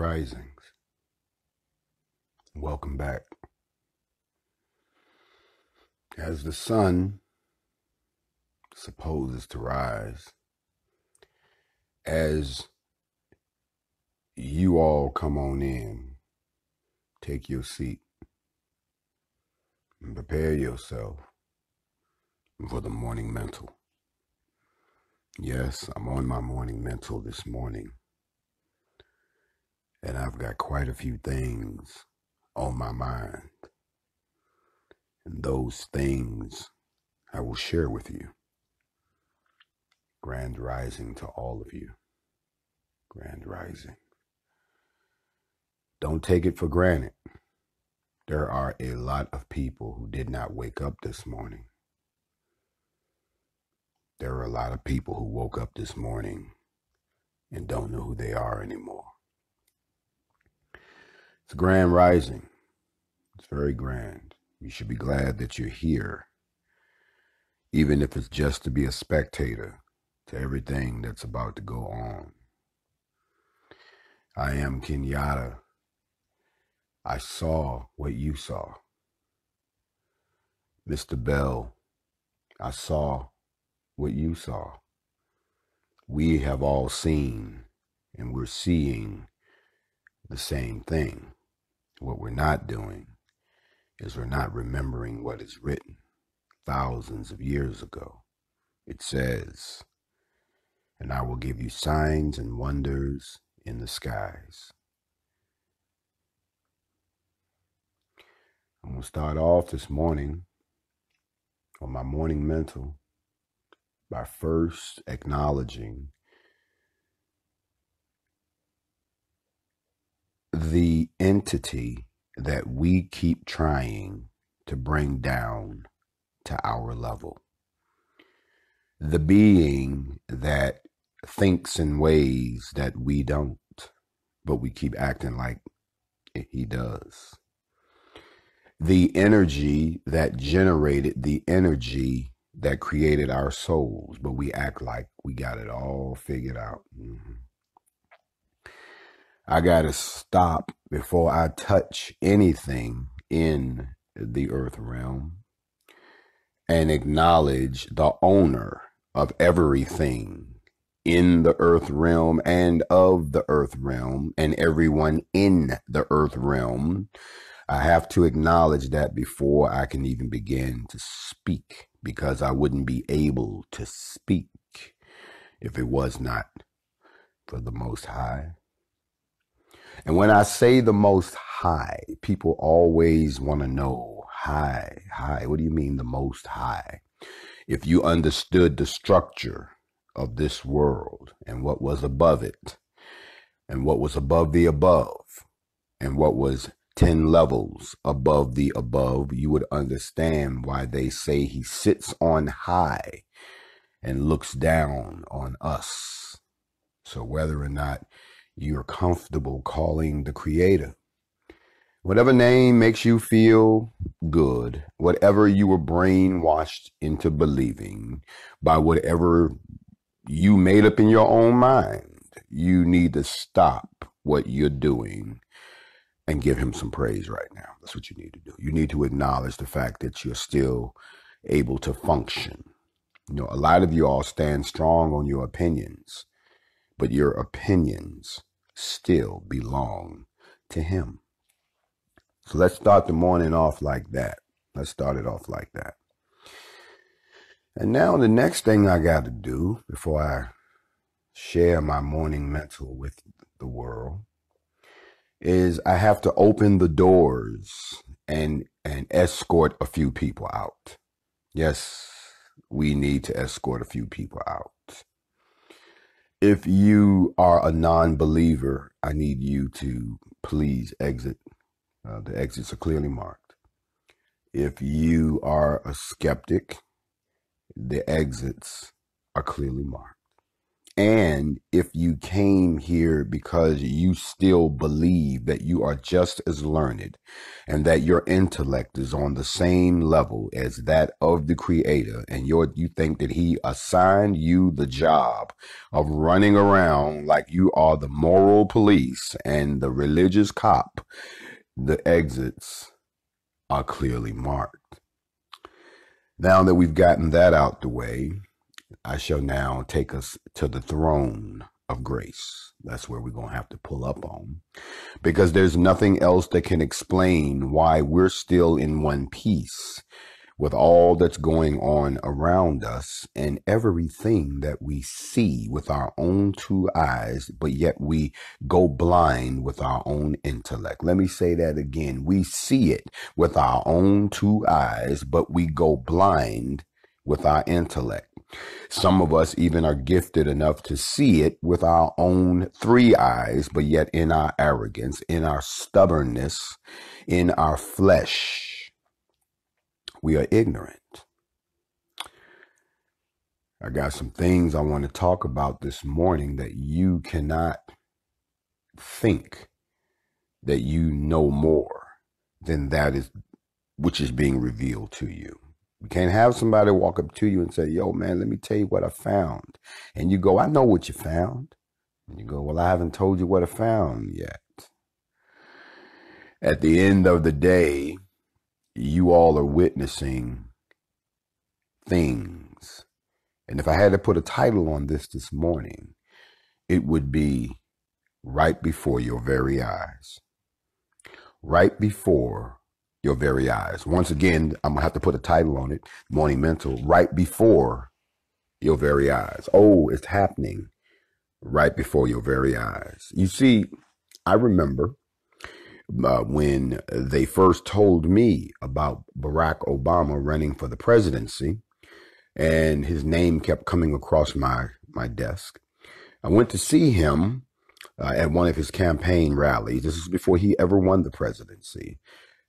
Risings. Welcome back. As the sun supposes to rise, as you all come on in, take your seat and prepare yourself for the morning mental. Yes, I'm on my morning mental this morning, and I've got quite a few things on my mind, and those things I will share with you. Grand rising to all of you. Grand rising. Don't take it for granted. There are a lot of people who did not wake up this morning. There are a lot of people who woke up this morning and don't know who they are anymore. It's a grand rising. It's very grand. You should be glad that you're here, even if it's just to be a spectator to everything that's about to go on. I am Kenyatta. I saw what you saw. Mr. Bell, I saw what you saw. We have all seen, and we're seeing the same thing. What we're not doing is we're not remembering what is written thousands of years ago. It says, "And I will give you signs and wonders in the skies." I'm going to start off this morning on my morning mental by first acknowledging the entity that we keep trying to bring down to our level. The being that thinks in ways that we don't, but we keep acting like he does. The energy that generated the energy that created our souls, but we act like we got it all figured out. I got to stop before I touch anything in the earth realm and acknowledge the owner of everything in the earth realm and of the earth realm and everyone in the earth realm. I have to acknowledge that before I can even begin to speak, because I wouldn't be able to speak if it was not for the Most High. And when I say the Most High, people always want to know, high, what do you mean the Most High? If you understood the structure of this world and what was above it and what was above the above and what was 10 levels above the above, you would understand why they say he sits on high and looks down on us. So whether or not you're comfortable calling the Creator, whatever name makes you feel good, whatever you were brainwashed into believing by whatever you made up in your own mind, you need to stop what you're doing and give him some praise right now. That's what you need to do. You need to acknowledge the fact that you're still able to function. You know, a lot of you all stand strong on your opinions, but your opinions still belong to him. So let's start the morning off like that. Let's start it off like that. And now the next thing I got to do before I share my morning mental with the world is I have to open the doors and escort a few people out. Yes, we need to escort a few people out. If you are a non-believer, I need you to please exit. The exits are clearly marked. If you are a skeptic, the exits are clearly marked. And if you came here because you still believe that you are just as learned and that your intellect is on the same level as that of the Creator, and you think that He assigned you the job of running around like you are the moral police and the religious cop, the exits are clearly marked. Now that we've gotten that out the way, I shall now take us to the throne of grace. That's where we're going to have to pull up on, because there's nothing else that can explain why we're still in one piece with all that's going on around us and everything that we see with our own two eyes, but yet we go blind with our own intellect. Let me say that again. We see it with our own two eyes, but we go blind with our intellect. Some of us even are gifted enough to see it with our own three eyes, but yet in our arrogance, in our stubbornness, in our flesh, we are ignorant. I got some things I want to talk about this morning that you cannot think that you know more than that is which is being revealed to you. You can't have somebody walk up to you and say, yo, man, let me tell you what I found. And you go, I know what you found. And you go, well, I haven't told you what I found yet. At the end of the day, you all are witnessing things. And if I had to put a title on this morning, it would be right before your very eyes. Right before your very eyes. Once again, I'm going to have to put a title on it, Morning Mental, right before your very eyes. Oh, it's happening right before your very eyes. You see, I remember when they first told me about Barack Obama running for the presidency, and his name kept coming across my desk. I went to see him at one of his campaign rallies. This is before he ever won the presidency.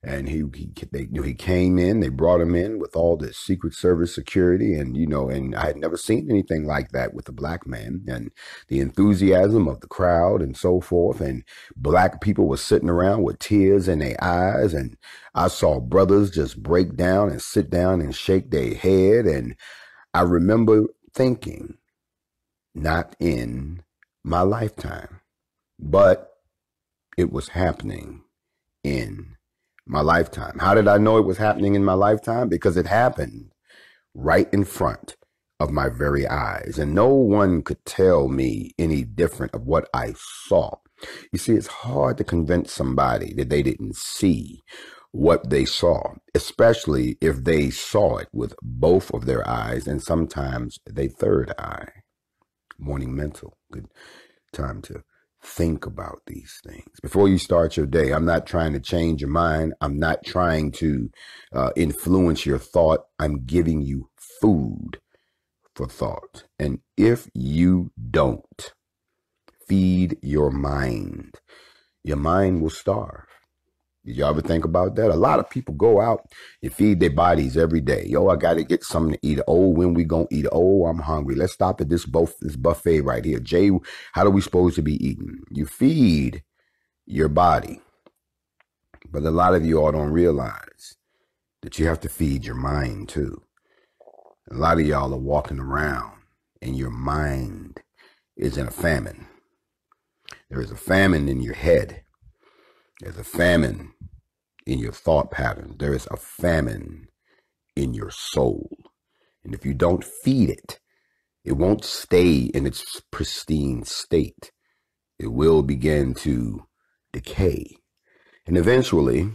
And he came in, they brought him in with all the Secret Service security, and, and I had never seen anything like that with a black man, and the enthusiasm of the crowd and so forth. And black people were sitting around with tears in their eyes. And I saw brothers just break down and sit down and shake their head. And I remember thinking, not in my lifetime, but it was happening in my lifetime. How did I know it was happening in my lifetime? Because it happened right in front of my very eyes. And no one could tell me any different of what I saw. You see, it's hard to convince somebody that they didn't see what they saw, especially if they saw it with both of their eyes and sometimes their third eye. Morning Mental. Good time to think about these things before you start your day. I'm not trying to change your mind. I'm not trying to influence your thought. I'm giving you food for thought. And if you don't feed your mind will starve. Did you ever think about that? A lot of people go out and feed their bodies every day. Yo, I got to get something to eat. Oh, when we going to eat? Oh, I'm hungry. Let's stop at this buffet right here. Jay, how are we supposed to be eating? You feed your body. But a lot of you all don't realize that you have to feed your mind too. A lot of y'all are walking around and your mind is in a famine. There is a famine in your head. There's a famine in your thought pattern. There is a famine in your soul. And if you don't feed it, it won't stay in its pristine state. It will begin to decay. And eventually,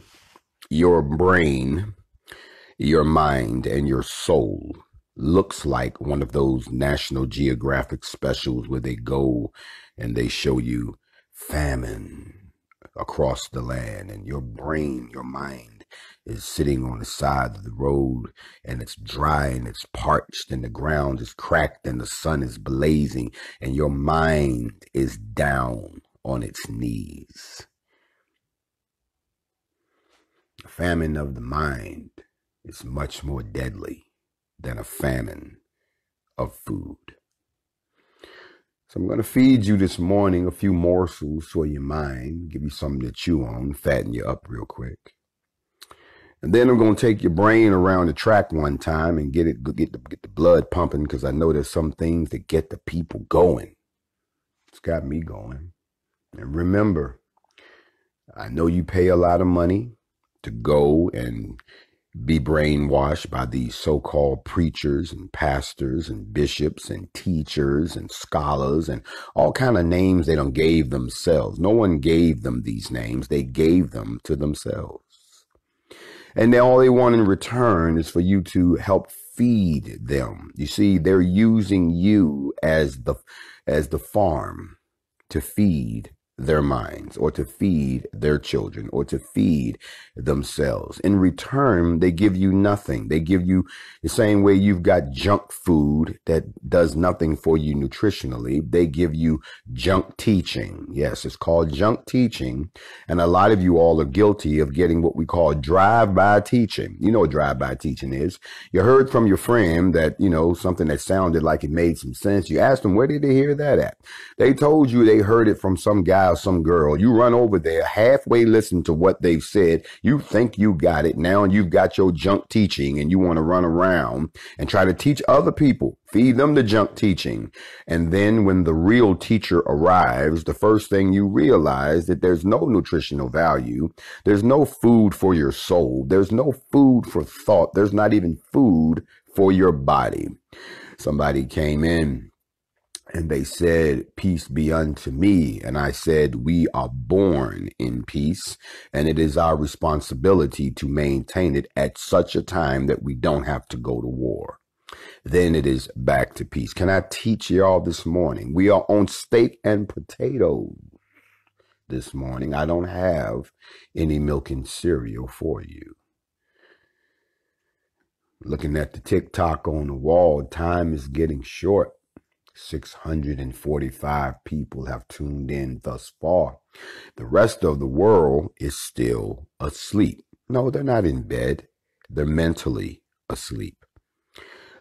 your brain, your mind, and your soul looks like one of those National Geographic specials where they go and they show you famine across the land, and your brain, your mind is sitting on the side of the road, and it's dry and it's parched and the ground is cracked and the sun is blazing and your mind is down on its knees. The famine of the mind is much more deadly than a famine of food. So I'm going to feed you this morning a few morsels for your mind, give you something to chew on, fatten you up real quick. And then I'm going to take your brain around the track one time and get the blood pumping, because I know there's some things that get the people going. It's got me going. And remember, I know you pay a lot of money to go and be brainwashed by these so-called preachers and pastors and bishops and teachers and scholars and all kind of names they done gave themselves. No one gave them these names. They gave them to themselves. And then all they want in return is for you to help feed them. You see, they're using you as the farm to feed their minds, or to feed their children, or to feed themselves. In return, they give you nothing. They give you the same way you've got junk food that does nothing for you nutritionally. They give you junk teaching. Yes, it's called junk teaching. And a lot of you all are guilty of getting what we call drive-by teaching. You know what drive-by teaching is. You heard from your friend that, something that sounded like it made some sense. You asked them, where did they hear that at? They told you they heard it from some guy or some girl. You run over there, halfway listen to what they've said. You think you got it. Now you've got your junk teaching and you want to run around and try to teach other people, feed them the junk teaching. And then when the real teacher arrives, the first thing you realize that there's no nutritional value. There's no food for your soul. There's no food for thought. There's not even food for your body. Somebody came in and they said, peace be unto me. And I said, we are born in peace, and it is our responsibility to maintain it at such a time that we don't have to go to war. Then it is back to peace. Can I teach y'all this morning? We are on steak and potatoes this morning. I don't have any milk and cereal for you. Looking at the TikTok on the wall, time is getting short. 645 people have tuned in thus far. The rest of the world is still asleep. No, they're not in bed. They're mentally asleep.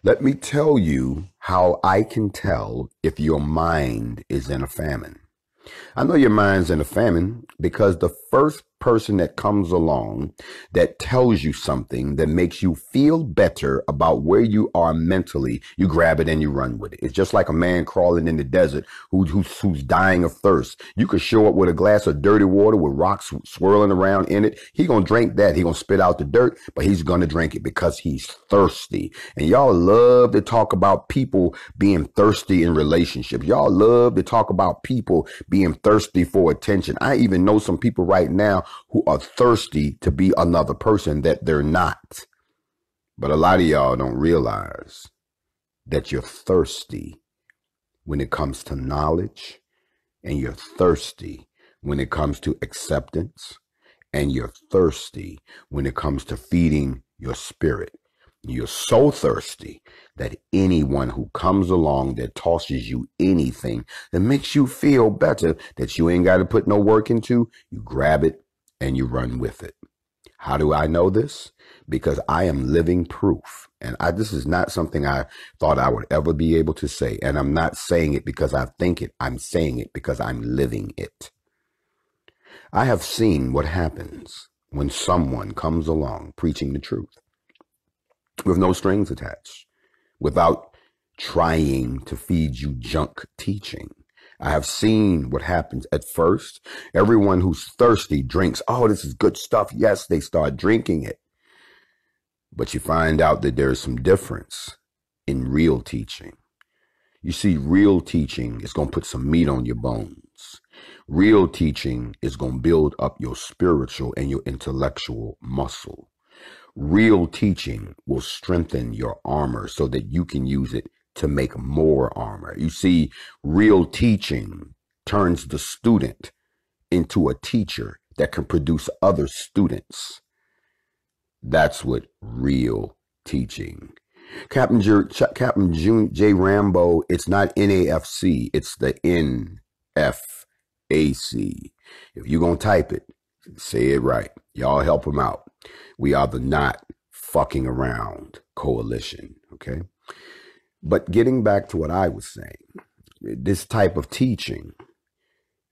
Let me tell you how I can tell if your mind is in a famine. I know your mind's in a famine because the first person that comes along that tells you something that makes you feel better about where you are mentally, you grab it and you run with it. It's just like a man crawling in the desert who's dying of thirst. You could show up with a glass of dirty water with rocks swirling around in it. He gonna drink that. He gonna spit out the dirt, but he's gonna drink it because he's thirsty. And y'all love to talk about people being thirsty in relationships. Y'all love to talk about people being thirsty for attention. I even know some people right now who are thirsty to be another person that they're not. But a lot of y'all don't realize that you're thirsty when it comes to knowledge, and you're thirsty when it comes to acceptance, and you're thirsty when it comes to feeding your spirit. You're so thirsty that anyone who comes along that tosses you anything that makes you feel better, that you ain't got to put no work into, you grab it and you run with it. How do I know this? Because I am living proof. And this is not something I thought I would ever be able to say. And I'm not saying it because I think it. I'm saying it because I'm living it. I have seen what happens when someone comes along preaching the truth with no strings attached, without trying to feed you junk teaching. I have seen what happens at first. Everyone who's thirsty drinks. Oh, this is good stuff. Yes, they start drinking it. But you find out that there's some difference in real teaching. You see, real teaching is going to put some meat on your bones. Real teaching is going to build up your spiritual and your intellectual muscle. Real teaching will strengthen your armor so that you can use it to make more armor. You see, real teaching turns the student into a teacher that can produce other students. That's what real teaching. Captain J. Rambo, it's not NAFC, it's the NFAC. If you're going to type it, say it right. Y'all help him out. We are the Not Fucking Around Coalition, okay? But getting back to what I was saying, this type of teaching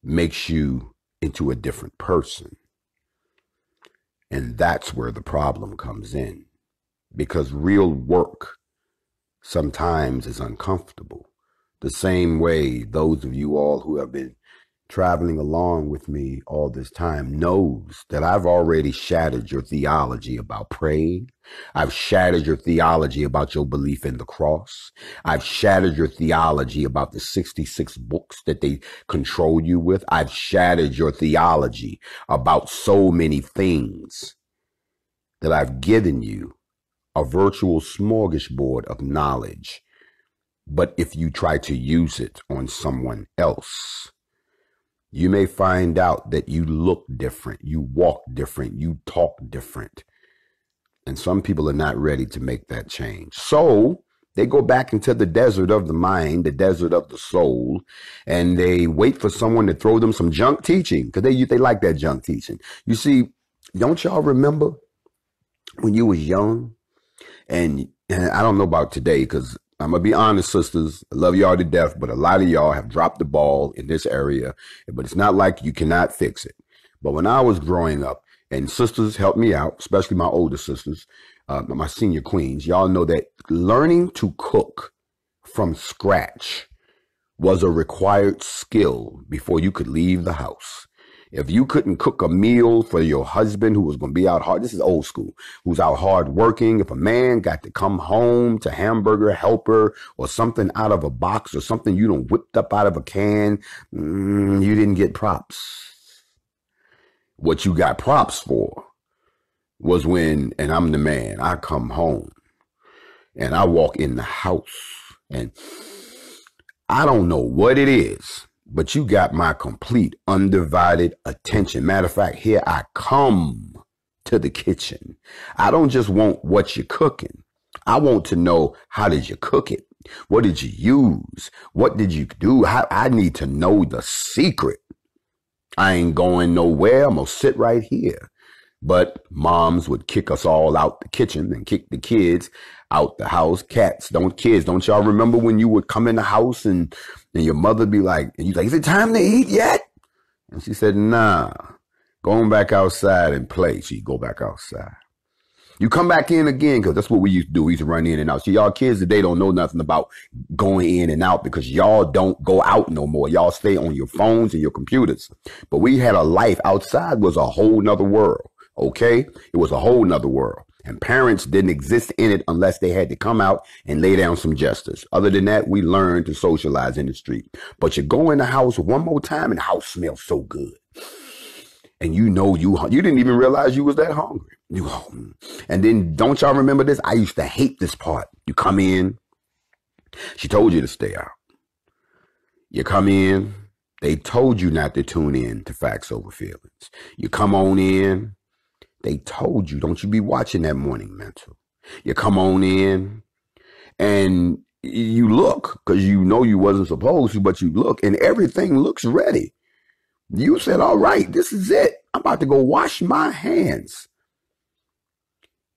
makes you into a different person. And that's where the problem comes in, because real work sometimes is uncomfortable. The same way those of you all who have been traveling along with me all this time knows that I've already shattered your theology about praying. I've shattered your theology about your belief in the cross. I've shattered your theology about the 66 books that they control you with. I've shattered your theology about so many things that I've given you a virtual smorgasbord of knowledge. But if you try to use it on someone else, you may find out that you look different, you walk different, you talk different. And some people are not ready to make that change. So they go back into the desert of the mind, the desert of the soul, and they wait for someone to throw them some junk teaching, because they like that junk teaching. You see, don't y'all remember when you was young? And I don't know about today, because I'm going to be honest, sisters, I love y'all to death, but a lot of y'all have dropped the ball in this area, but it's not like you cannot fix it. But when I was growing up, and sisters helped me out, especially my older sisters, my senior queens, y'all know that learning to cook from scratch was a required skill before you could leave the house. If you couldn't cook a meal for your husband who was going to be out hard, this is old school, who's out hard working. If a man got to come home to hamburger helper or something out of a box or something you done whipped up out of a can, you didn't get props. What you got props for was when, and I'm the man, I come home and I walk in the house and I don't know what it is, but you got my complete undivided attention. Matter of fact, here I come to the kitchen. I don't just want what you're cooking. I want to know, how did you cook it? What did you use? What did you do? I need to know the secret. I ain't going nowhere. I'm going to sit right here. But moms would kick us all out the kitchen and kick the kids out the house. Kids, don't y'all remember when you would come in the house and your mother be like, and you like, is it time to eat yet? And she said, nah, going back outside and play. She'd go back outside. You come back in again, because that's what we used to do. We used to run in and out. See, y'all kids today don't know nothing about going in and out, because y'all don't go out no more. Y'all stay on your phones and your computers. But we had a life outside, was a whole nother world. Okay? It was a whole nother world. And parents didn't exist in it unless they had to come out and lay down some justice. Other than that, we learned to socialize in the street. But you go in the house one more time and the house smells so good. And you know you didn't even realize you was that hungry. And then don't y'all remember this? I used to hate this part. You come in, she told you to stay out. You come in, they told you not to tune in to Facts Over Feelings. You come on in, they told you, don't you be watching that morning mental. You come on in and you look, because you know you wasn't supposed to, but you look and everything looks ready. You said, all right, this is it. I'm about to go wash my hands.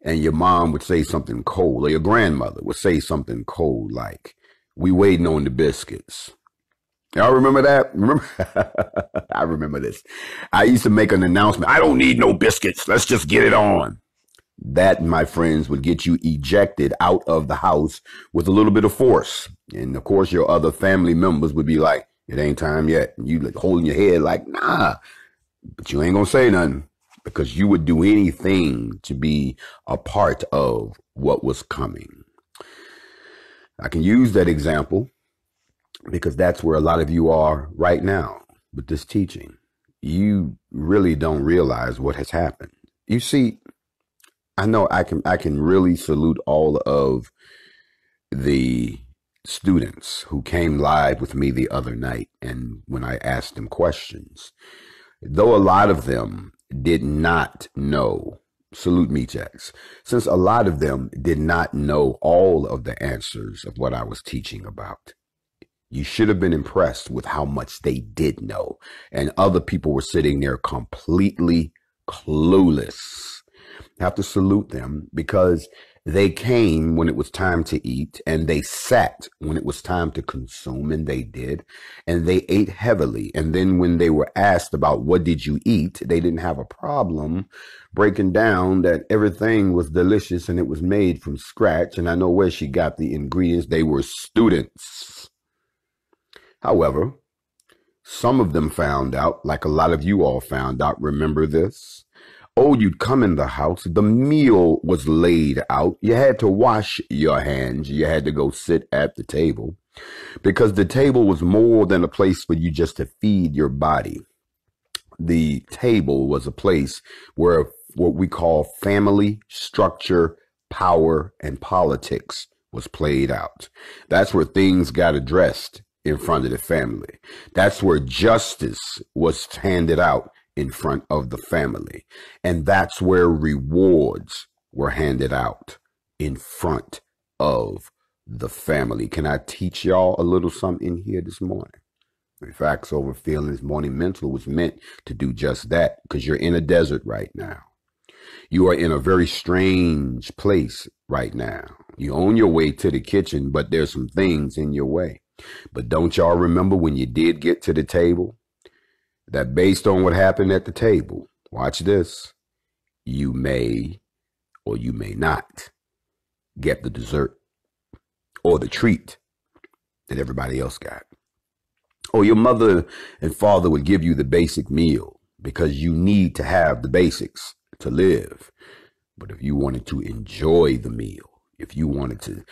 And your mom would say something cold, or your grandmother would say something cold like, we waiting on the biscuits. Y'all remember that? Remember? I remember this. I used to make an announcement. I don't need no biscuits. Let's just get it on. That, my friends, would get you ejected out of the house with a little bit of force. And of course, your other family members would be like, it ain't time yet. And you like holding your head like, nah, but you ain't gonna say nothing, because you would do anything to be a part of what was coming. I can use that example because that's where a lot of you are right now with this teaching. You really don't realize what has happened. You see, I know I can really salute all of the students who came live with me the other night, and when I asked them questions, though a lot of them did not know, salute me, Jacks, since a lot of them did not know all of the answers of what I was teaching about, you should have been impressed with how much they did know, and other people were sitting there completely clueless. I have to salute them, because They came when it was time to eat, and they sat when it was time to consume, and they did, and they ate heavily. And then when they were asked about what did you eat, they didn't have a problem breaking down that everything was delicious and it was made from scratch. And I know where she got the ingredients. They were students. However, some of them found out, like a lot of you all found out, remember this? Oh, you'd come in the house, the meal was laid out, you had to wash your hands, you had to go sit at the table, because the table was more than a place for you just to feed your body. The table was a place where what we call family, structure, power, and politics was played out. That's where things got addressed in front of the family. That's where justice was handed out in front of the family. And that's where rewards were handed out in front of the family. Can I teach y'all a little something in here this morning? Facts over feelings, morning mental was meant to do just that, because you're in a desert right now. You are in a very strange place right now. You're on your way to the kitchen, but there's some things in your way. But don't y'all remember when you did get to the table, that based on what happened at the table, watch this, you may or you may not get the dessert or the treat that everybody else got. Or your mother and father would give you the basic meal because you need to have the basics to live. But if you wanted to enjoy the meal, if you wanted to,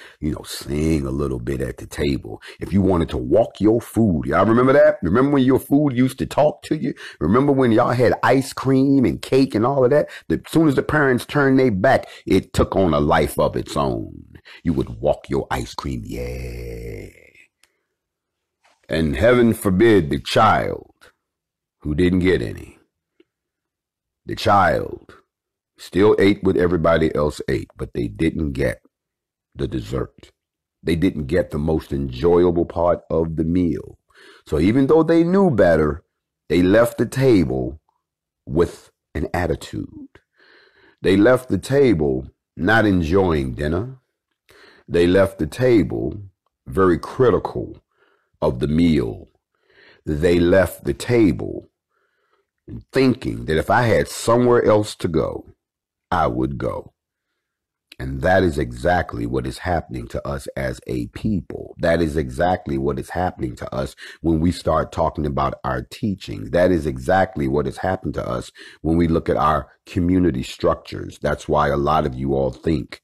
sing a little bit at the table, if you wanted to walk your food, y'all remember that? Remember when your food used to talk to you? Remember when y'all had ice cream and cake and all of that? As soon as the parents turned their back, it took on a life of its own. You would walk your ice cream, yeah. And heaven forbid the child who didn't get any. The child still ate what everybody else ate, but they didn't get the dessert. They didn't get the most enjoyable part of the meal. So even though they knew better, they left the table with an attitude. They left the table not enjoying dinner. They left the table very critical of the meal. They left the table thinking that if I had somewhere else to go, I would go. And that is exactly what is happening to us as a people. That is exactly what is happening to us when we start talking about our teachings. That is exactly what has happened to us when we look at our community structures. That's why a lot of you all think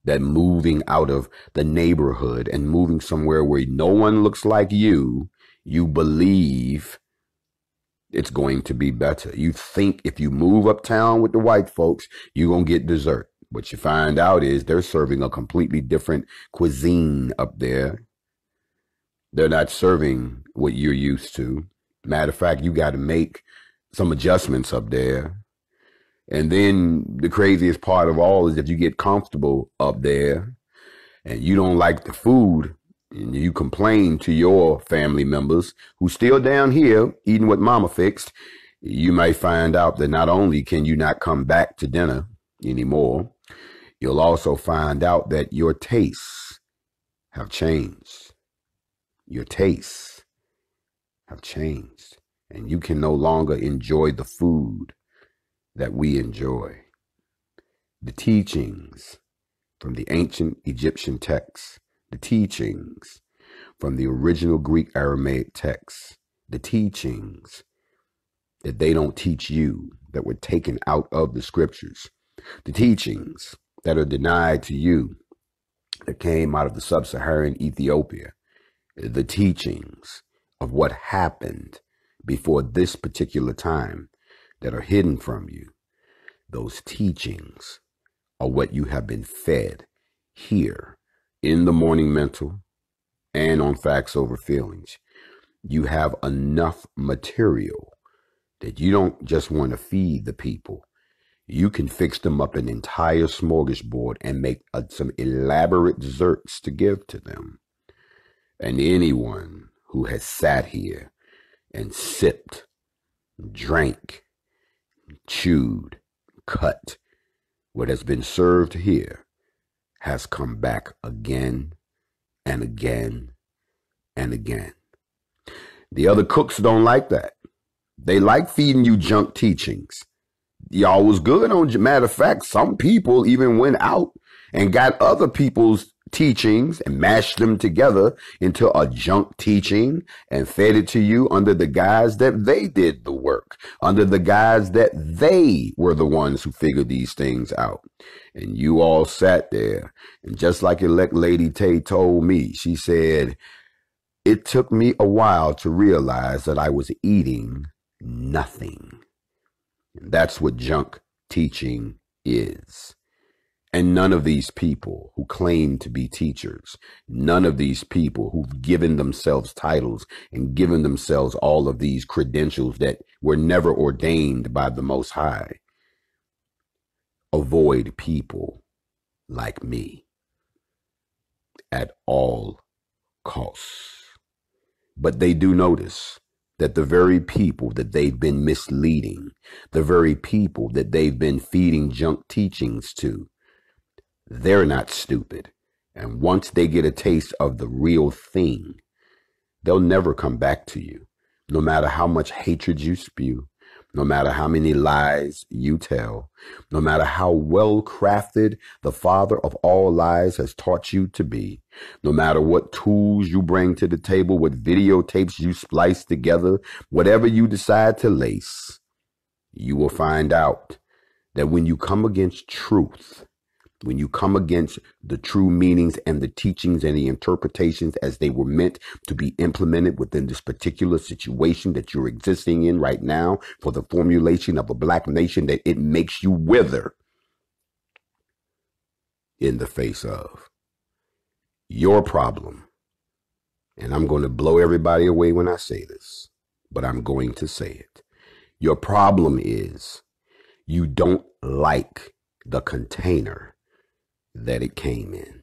that moving out of the neighborhood and moving somewhere where no one looks like you, you believe it's going to be better. You think if you move uptown with the white folks, you're going to get dessert. What you find out is they're serving a completely different cuisine up there. They're not serving what you're used to. Matter of fact, you got to make some adjustments up there. And then the craziest part of all is if you get comfortable up there and you don't like the food and you complain to your family members who still down here eating what mama fixed, you might find out that not only can you not come back to dinner anymore, you'll also find out that your tastes have changed. Your tastes have changed. And you can no longer enjoy the food that we enjoy. The teachings from the ancient Egyptian texts, the teachings from the original Greek Aramaic texts, the teachings that they don't teach you, that were taken out of the scriptures, the teachings that are denied to you, that came out of the sub-Saharan Ethiopia, the teachings of what happened before this particular time that are hidden from you. Those teachings are what you have been fed here in the Morning Mental and on Facts Over Feelings. You have enough material that you don't just want to feed the people. You can fix them up an entire smorgasbord and make some elaborate desserts to give to them. And anyone who has sat here and sipped, drank, chewed, cut what has been served here has come back again and again and again. The other cooks don't like that. They like feeding you junk teachings. Y'all was good on, matter of fact, some people even went out and got other people's teachings and mashed them together into a junk teaching and fed it to you under the guise that they did the work, under the guise that they were the ones who figured these things out. And you all sat there, and just like elect Lady Tay told me, she said, it took me a while to realize that I was eating nothing. And that's what junk teaching is. And none of these people who claim to be teachers, none of these people who've given themselves titles and given themselves all of these credentials that were never ordained by the Most High, avoid people like me at all costs. But they do notice that the very people that they've been misleading, the very people that they've been feeding junk teachings to, they're not stupid. And once they get a taste of the real thing, they'll never come back to you. No matter how much hatred you spew, no matter how many lies you tell, no matter how well crafted the father of all lies has taught you to be, no matter what tools you bring to the table, what videotapes you splice together, whatever you decide to lace, you will find out that when you come against truth, when you come against the true meanings and the teachings and the interpretations as they were meant to be implemented within this particular situation that you're existing in right now for the formulation of a black nation, that it makes you wither in the face of your problem. And I'm going to blow everybody away when I say this, but I'm going to say it. Your problem is you don't like the container that it came in.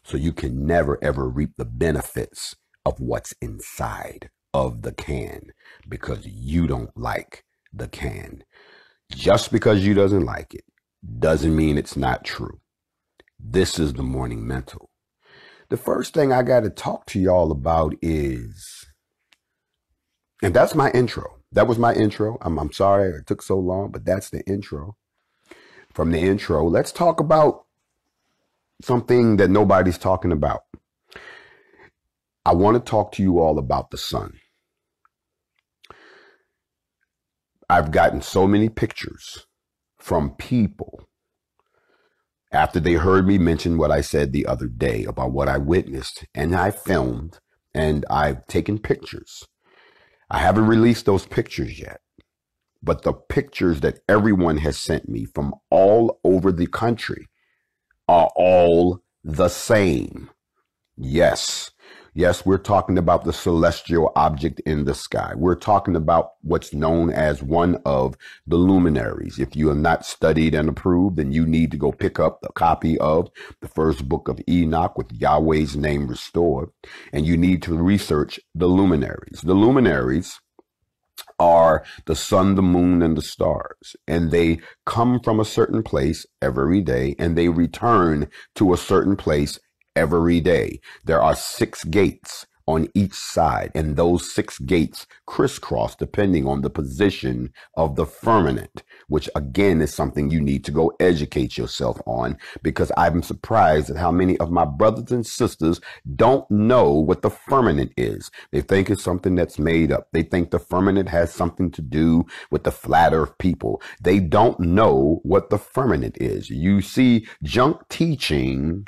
So you can never ever reap the benefits of what's inside of the can because you don't like the can. Just because you doesn't like it doesn't mean it's not true. This is the Morning Mental. The first thing I got to talk to y'all about is, and that's my intro. That was my intro. I'm sorry it took so long, but that's the intro. From the intro, let's talk about something that nobody's talking about. I want to talk to you all about the sun. I've gotten so many pictures from people after they heard me mention what I said the other day about what I witnessed, and I filmed and I've taken pictures. I haven't released those pictures yet. But the pictures that everyone has sent me from all over the country are all the same. Yes, we're talking about the celestial object in the sky. We're talking about what's known as one of the luminaries. If you have not studied and approved, then you need to go pick up a copy of the first book of Enoch with Yahweh's name restored. And you need to research the luminaries. The luminaries are the sun, the moon, and the stars. And they come from a certain place every day, and they return to a certain place every day. There are 6 gates on each side, and those 6 gates crisscross depending on the position of the firmament, which again is something you need to go educate yourself on, because I'm surprised at how many of my brothers and sisters don't know what the firmament is. They think it's something that's made up. They think the firmament has something to do with the flat earth people. They don't know what the firmament is. You see, junk teaching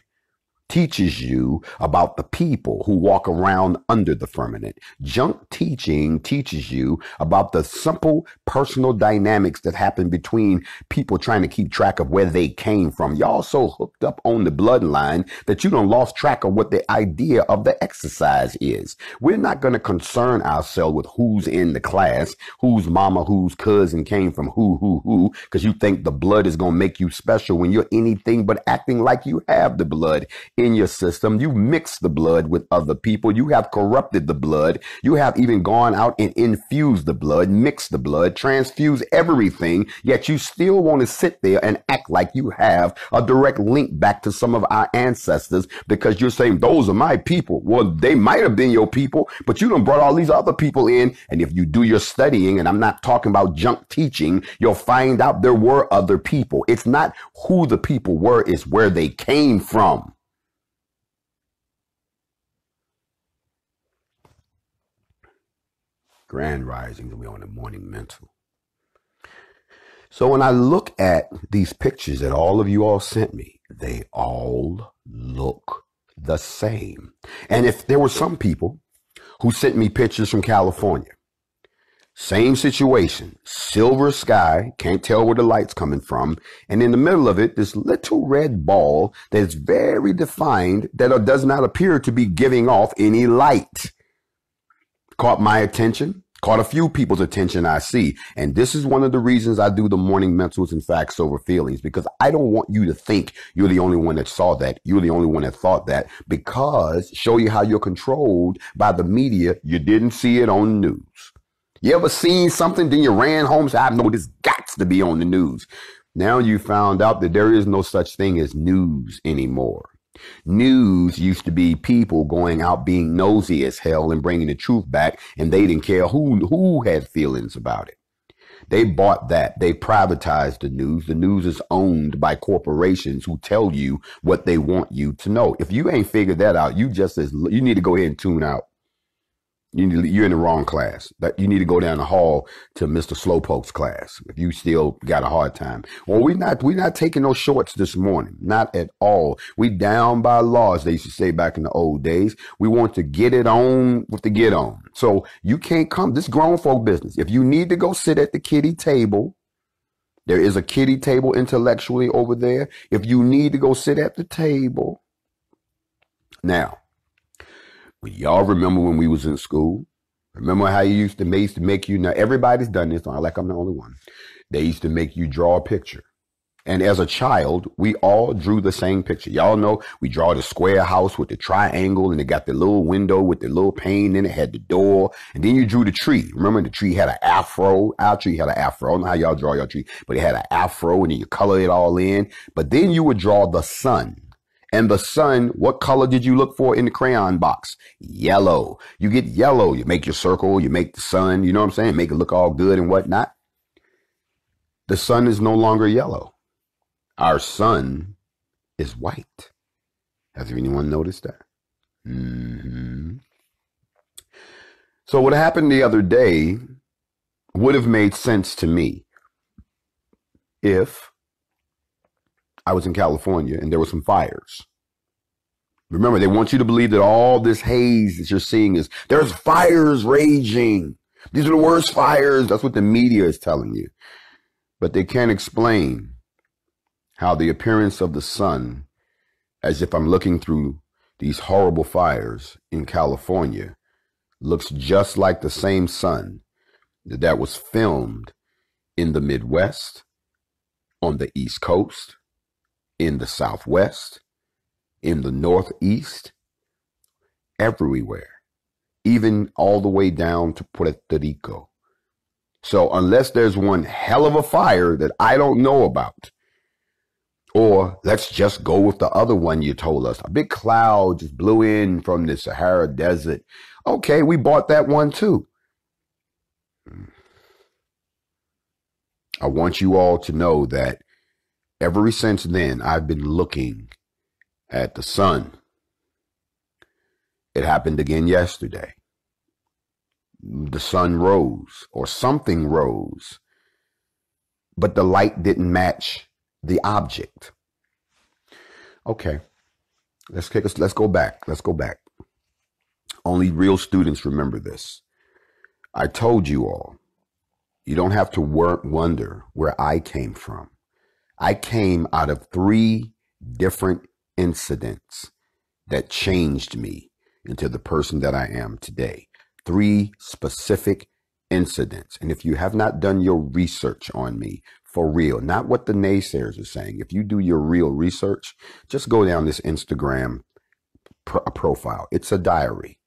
teaches you about the people who walk around under the firmament. Junk teaching teaches you about the simple personal dynamics that happen between people trying to keep track of where they came from. Y'all so hooked up on the bloodline that you done lost track of what the idea of the exercise is. We're not going to concern ourselves with who's in the class, whose mama, whose cousin came from who, because you think the blood is going to make you special when you're anything but acting like you have the blood in your system. You mix the blood with other people. You have corrupted the blood. You have even gone out and infused the blood, mixed the blood, transfused everything, yet you still want to sit there and act like you have a direct link back to some of our ancestors because you're saying, those are my people. Well, they might have been your people, but you done brought all these other people in. And if you do your studying, and I'm not talking about junk teaching, you'll find out there were other people. It's not who the people were, it's where they came from. Grand Rising will be on the morning mental. So when I look at these pictures that all of you all sent me, they all look the same. And if there were some people who sent me pictures from California, same situation, silver sky, can't tell where the light's coming from. And in the middle of it, this little red ball that is very defined that does not appear to be giving off any light. Caught my attention, caught a few people's attention, I see. And this is one of the reasons I do the morning mentals and facts over feelings, because I don't want you to think you're the only one that saw that. You're the only one that thought that, because show you how you're controlled by the media. You didn't see it on the news. You ever seen something, then you ran home and said, I know this got to be on the news. Now you found out that there is no such thing as news anymore. News used to be people going out being nosy as hell and bringing the truth back, and they didn't care who had feelings about it. They bought that. They privatized the news. The news is owned by corporations who tell you what they want you to know. If you ain't figured that out, you need to go ahead and tune out. You're in the wrong class. You need to go down the hall to Mr. Slowpoke's class if you still got a hard time. Well, we're not taking no shorts this morning. Not at all. We down by laws, they used to say back in the old days. We want to get it on with the get on. So you can't come. This grown folk business. If you need to go sit at the kiddie table, there is a kiddie table intellectually over there. If you need to go sit at the table. Now, y'all remember when we was in school? Remember how they used to make you, now everybody's done this, not like I'm the only one. They used to make you draw a picture. And as a child, we all drew the same picture. Y'all know we draw the square house with the triangle, and it got the little window with the little pane in it, had the door. And then you drew the tree. Remember the tree had an afro. Our tree had an afro. I don't know how y'all draw your tree, but it had an afro, and then you color it all in. But then you would draw the sun. And the sun, what color did you look for in the crayon box? Yellow. You get yellow. You make your circle. You make the sun. You know what I'm saying? Make it look all good and whatnot. The sun is no longer yellow. Our sun is white. Has anyone noticed that? Mm-hmm. So what happened the other day would have made sense to me if I was in California and there were some fires. Remember, they want you to believe that all this haze that you're seeing there's fires raging. These are the worst fires. That's what the media is telling you. But they can't explain how the appearance of the sun, as if I'm looking through these horrible fires in California, looks just like the same sun that was filmed in the Midwest, on the East Coast, in the Southwest, in the Northeast, everywhere, even all the way down to Puerto Rico. So unless there's one hell of a fire that I don't know about, or let's just go with the other one you told us, a big cloud just blew in from the Sahara Desert. Okay, we bought that one too. I want you all to know that ever since then, I've been looking at the sun. It happened again yesterday. The sun rose, or something rose, but the light didn't match the object. Okay, let's go back. Let's go back. Only real students remember this. I told you all, you don't have to wonder where I came from. I came out of 3 different incidents that changed me into the person that I am today. 3 specific incidents. And if you have not done your research on me, for real, not what the naysayers are saying, if you do your real research, just go down this Instagram a profile. It's a diary.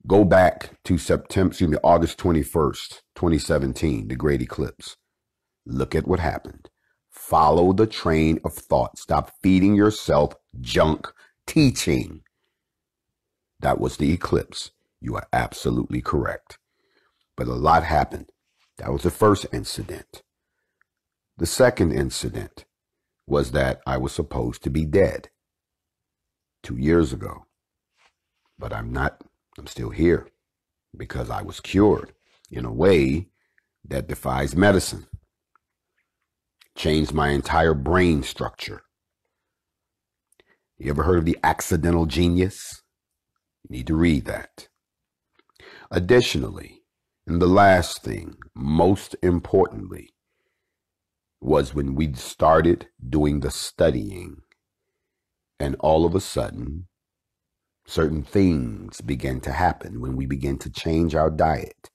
Go back to August 21st, 2017, the great eclipse. Look at what happened. Follow the train of thought. Stop feeding yourself junk teaching. That was the eclipse. You are absolutely correct. But a lot happened. That was the first incident. The second incident was that I was supposed to be dead 2 years ago. But I'm not. I'm still here because I was cured in a way that defies medicine. Changed my entire brain structure. You ever heard of the accidental genius? You need to read that. Additionally, and the last thing, most importantly, was when we started doing the studying, and all of a sudden, certain things began to happen when we began to change our diet,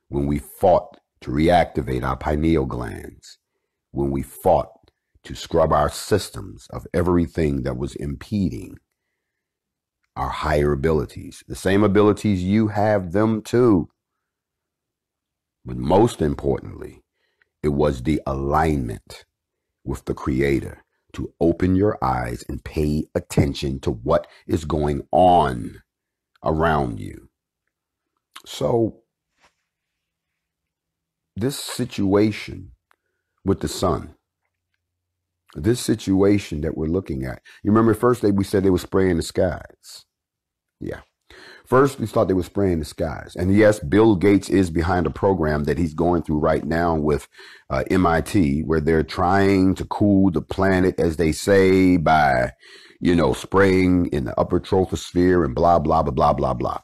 when we fought to reactivate our pineal glands, when we fought to scrub our systems of everything that was impeding our higher abilities. The same abilities you have them too. But most importantly, it was the alignment with the Creator to open your eyes and pay attention to what is going on around you. So this situation with the sun, this situation that we're looking at, you remember first we said they were spraying the skies. Yeah. First, we thought they were spraying the skies. And yes, Bill Gates is behind a program that he's going through right now with MIT, where they're trying to cool the planet, as they say, by, spraying in the upper troposphere and blah, blah, blah, blah, blah, blah.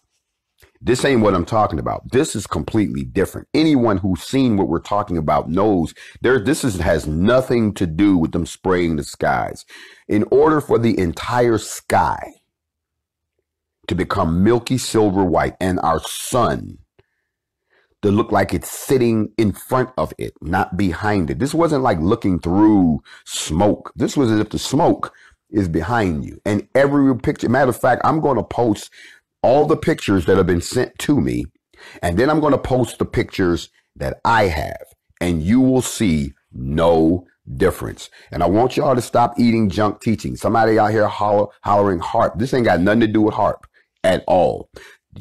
This ain't what I'm talking about. This is completely different. Anyone who's seen what we're talking about knows has nothing to do with them spraying the skies. In order for the entire sky to become milky silver white and our sun to look like it's sitting in front of it, not behind it. This wasn't like looking through smoke. This was as if the smoke is behind you. And every picture, matter of fact, I'm going to post all the pictures that have been sent to me, and then I'm going to post the pictures that I have, and you will see no difference. And I want y'all to stop eating junk teaching. Somebody out here hollering harp. This ain't got nothing to do with harp at all.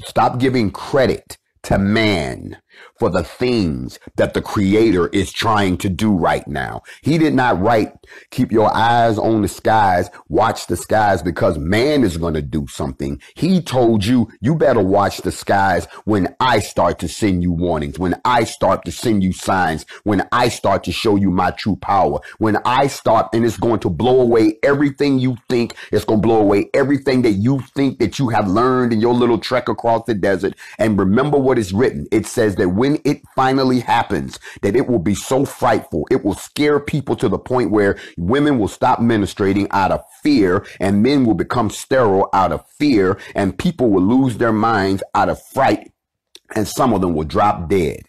Stop giving credit to man for the things that the Creator is trying to do right now. He did not write, keep your eyes on the skies, watch the skies, because man is going to do something. He told you, you better watch the skies when I start to send you warnings, when I start to send you signs, when I start to show you my true power, when I start, and it's going to blow away everything you think. It's going to blow away everything that you think that you have learned in your little trek across the desert. And remember what is written. It says that when it finally happens, that it will be so frightful. It will scare people to the point where women will stop menstruating out of fear, and men will become sterile out of fear, and people will lose their minds out of fright, and some of them will drop dead.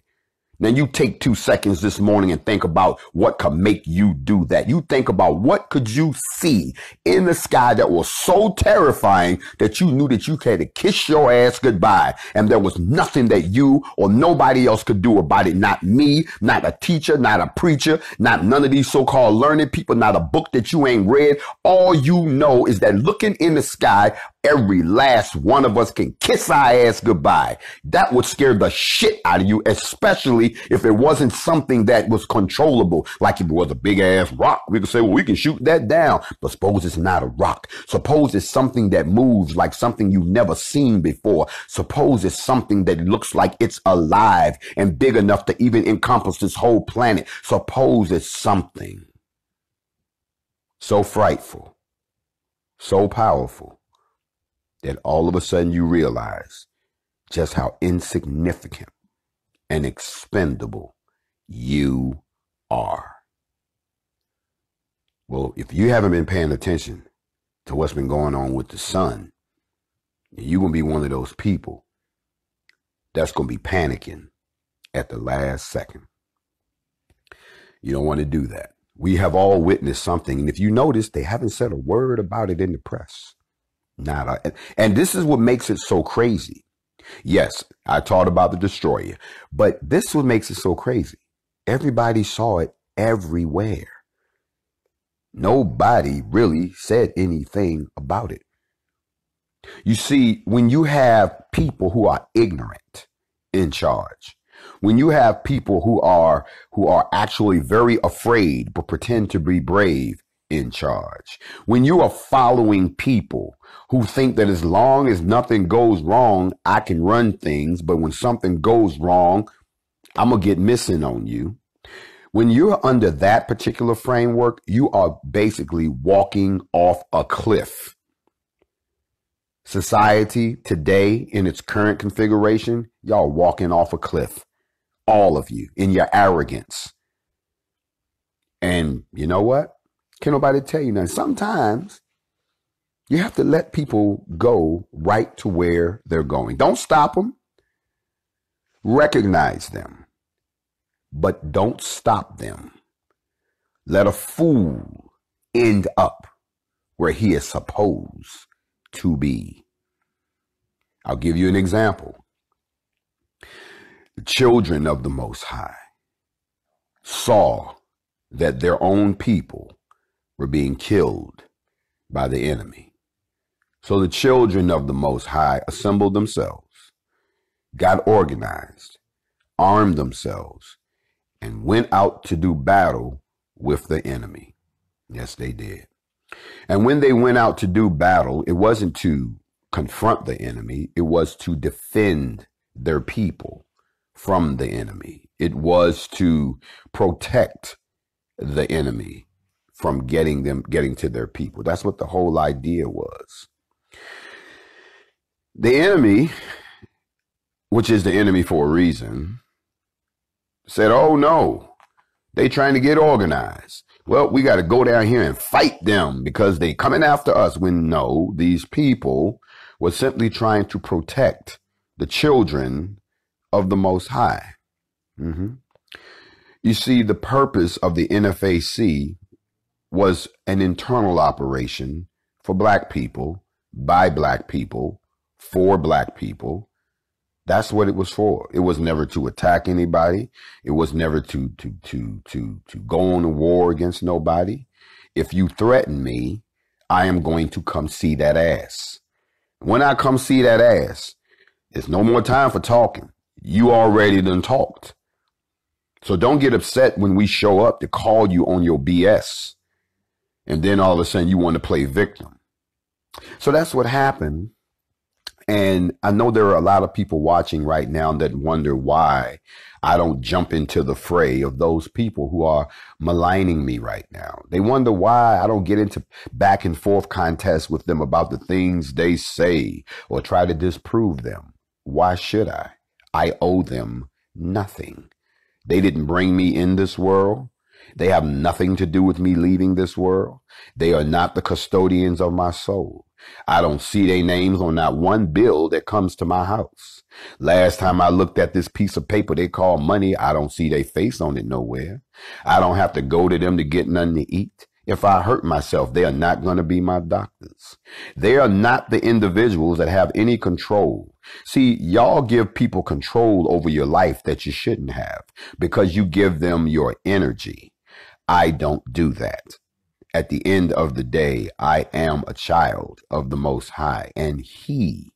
Now you take 2 seconds this morning and think about what could make you do that. You think about what could you see in the sky that was so terrifying that you knew that you had to kiss your ass goodbye, and there was nothing that you or nobody else could do about it. Not me, not a teacher, not a preacher, not none of these so-called learned people, not a book that you ain't read. All you know is that looking in the sky, every last one of us can kiss our ass goodbye. That would scare the shit out of you, especially if it wasn't something that was controllable. Like if it was a big ass rock, we could say, well, we can shoot that down. But suppose it's not a rock. Suppose it's something that moves, like something you've never seen before. Suppose it's something that looks like it's alive and big enough to even encompass this whole planet. Suppose it's something so frightful, so powerful, that all of a sudden you realize just how insignificant and expendable you are. Well, if you haven't been paying attention to what's been going on with the sun, you're going to be one of those people that's going to be panicking at the last second. You don't want to do that. We have all witnessed something, and if you notice, they haven't said a word about it in the press. And this is what makes it so crazy. Yes, I taught about the destroyer, but this is what makes it so crazy. Everybody saw it everywhere. Nobody really said anything about it. You see, when you have people who are ignorant in charge, when you have people who are actually very afraid but pretend to be brave in charge, when you are following people who think that as long as nothing goes wrong, I can run things, but when something goes wrong, I'm gonna get missing on you. When you're under that particular framework, you are basically walking off a cliff. Society today in its current configuration, y'all walking off a cliff. All of you in your arrogance. And you know what? Can't nobody tell you nothing. Sometimes you have to let people go right to where they're going. Don't stop them. Recognize them. But don't stop them. Let a fool end up where he is supposed to be. I'll give you an example. The children of the Most High saw that their own people were being killed by the enemy. So the children of the Most High assembled themselves, got organized, armed themselves, and went out to do battle with the enemy. Yes, they did. And when they went out to do battle, it wasn't to confront the enemy. It was to defend their people from the enemy. It was to protect the enemy from getting to their people. That's what the whole idea was. The enemy, which is the enemy for a reason, said, oh no, they trying to get organized. Well, we got to go down here and fight them because they coming after us. When no, these people were simply trying to protect the children of the Most High. You see, the purpose of the NFAC was an internal operation for black people, by black people, for black people. That's what it was for. It was never to attack anybody. It was never to go on a war against nobody. If you threaten me, I am going to come see that ass. When I come see that ass, it's no more time for talking. You already done talked. So don't get upset when we show up to call you on your BS. And then all of a sudden you want to play victim. So that's what happened. And I know there are a lot of people watching right now that wonder why I don't jump into the fray of those people who are maligning me right now. They wonder why I don't get into back and forth contests with them about the things they say or try to disprove them. Why should I? I owe them nothing. They didn't bring me in this world. They have nothing to do with me leaving this world. They are not the custodians of my soul. I don't see their names on not one bill that comes to my house. Last time I looked at this piece of paper they call money, I don't see their face on it nowhere. I don't have to go to them to get nothing to eat. If I hurt myself, they are not going to be my doctors. They are not the individuals that have any control. See, y'all give people control over your life that you shouldn't have because you give them your energy. I don't do that. At the end of the day, I am a child of the Most High, and He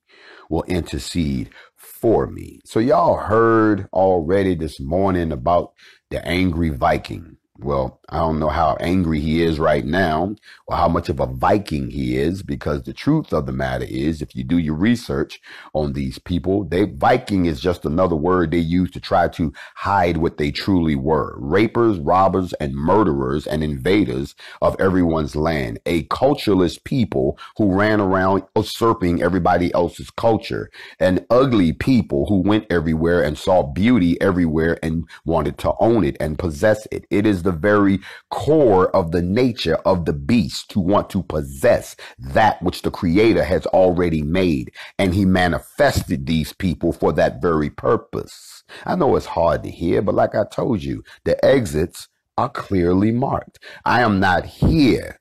will intercede for me. So y'all heard already this morning about the angry Viking. Well, I don't know how angry he is right now or how much of a Viking he is, because the truth of the matter is, if you do your research on these people, Viking is just another word they use to try to hide what they truly were. Rapers, robbers, and murderers and invaders of everyone's land. A cultureless people who ran around usurping everybody else's culture. An ugly people who went everywhere and saw beauty everywhere and wanted to own it and possess it. It is the very core of the nature of the beast to want to possess that which the Creator has already made. And He manifested these people for that very purpose. I know it's hard to hear, but like I told you, the exits are clearly marked. I am not here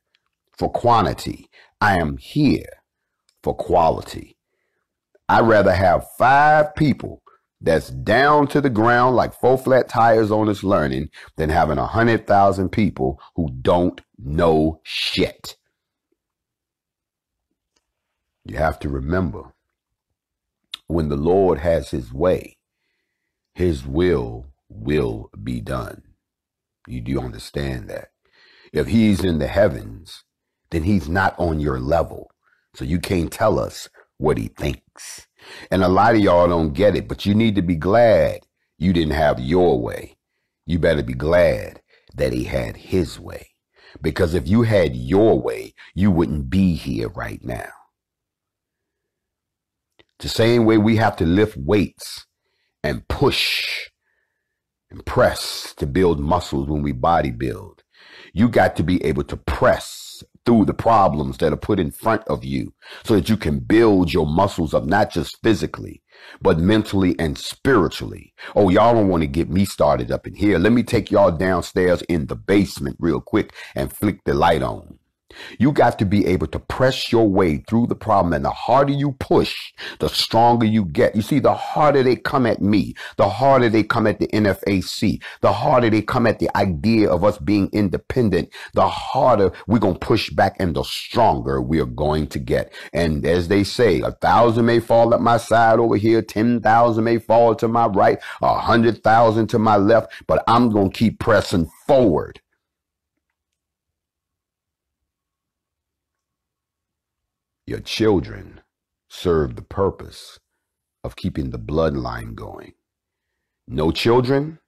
for quantity. I am here for quality. I'd rather have 5 people that's down to the ground like 4 flat tires on this learning than having 100,000 people who don't know shit. You have to remember, when the Lord has his way, his will be done. You do understand that? If he's in the heavens, then he's not on your level. So you can't tell us what he thinks. And a lot of y'all don't get it, but you need to be glad you didn't have your way. You better be glad that he had his way. Because if you had your way, you wouldn't be here right now. The same way we have to lift weights and push and press to build muscles when we bodybuild. You got to be able to press through the problems that are put in front of you so that you can build your muscles up, not just physically, but mentally and spiritually. Oh, y'all don't want to get me started up in here. Let me take y'all downstairs in the basement real quick and flick the light on. You got to be able to press your way through the problem. And the harder you push, the stronger you get. You see, the harder they come at me, the harder they come at the NFAC, the harder they come at the idea of us being independent, the harder we're going to push back and the stronger we're going to get. And as they say, 1,000 may fall at my side over here, 10,000 may fall to my right, 100,000 to my left, but I'm going to keep pressing forward. Your children serve the purpose of keeping the bloodline going. No children,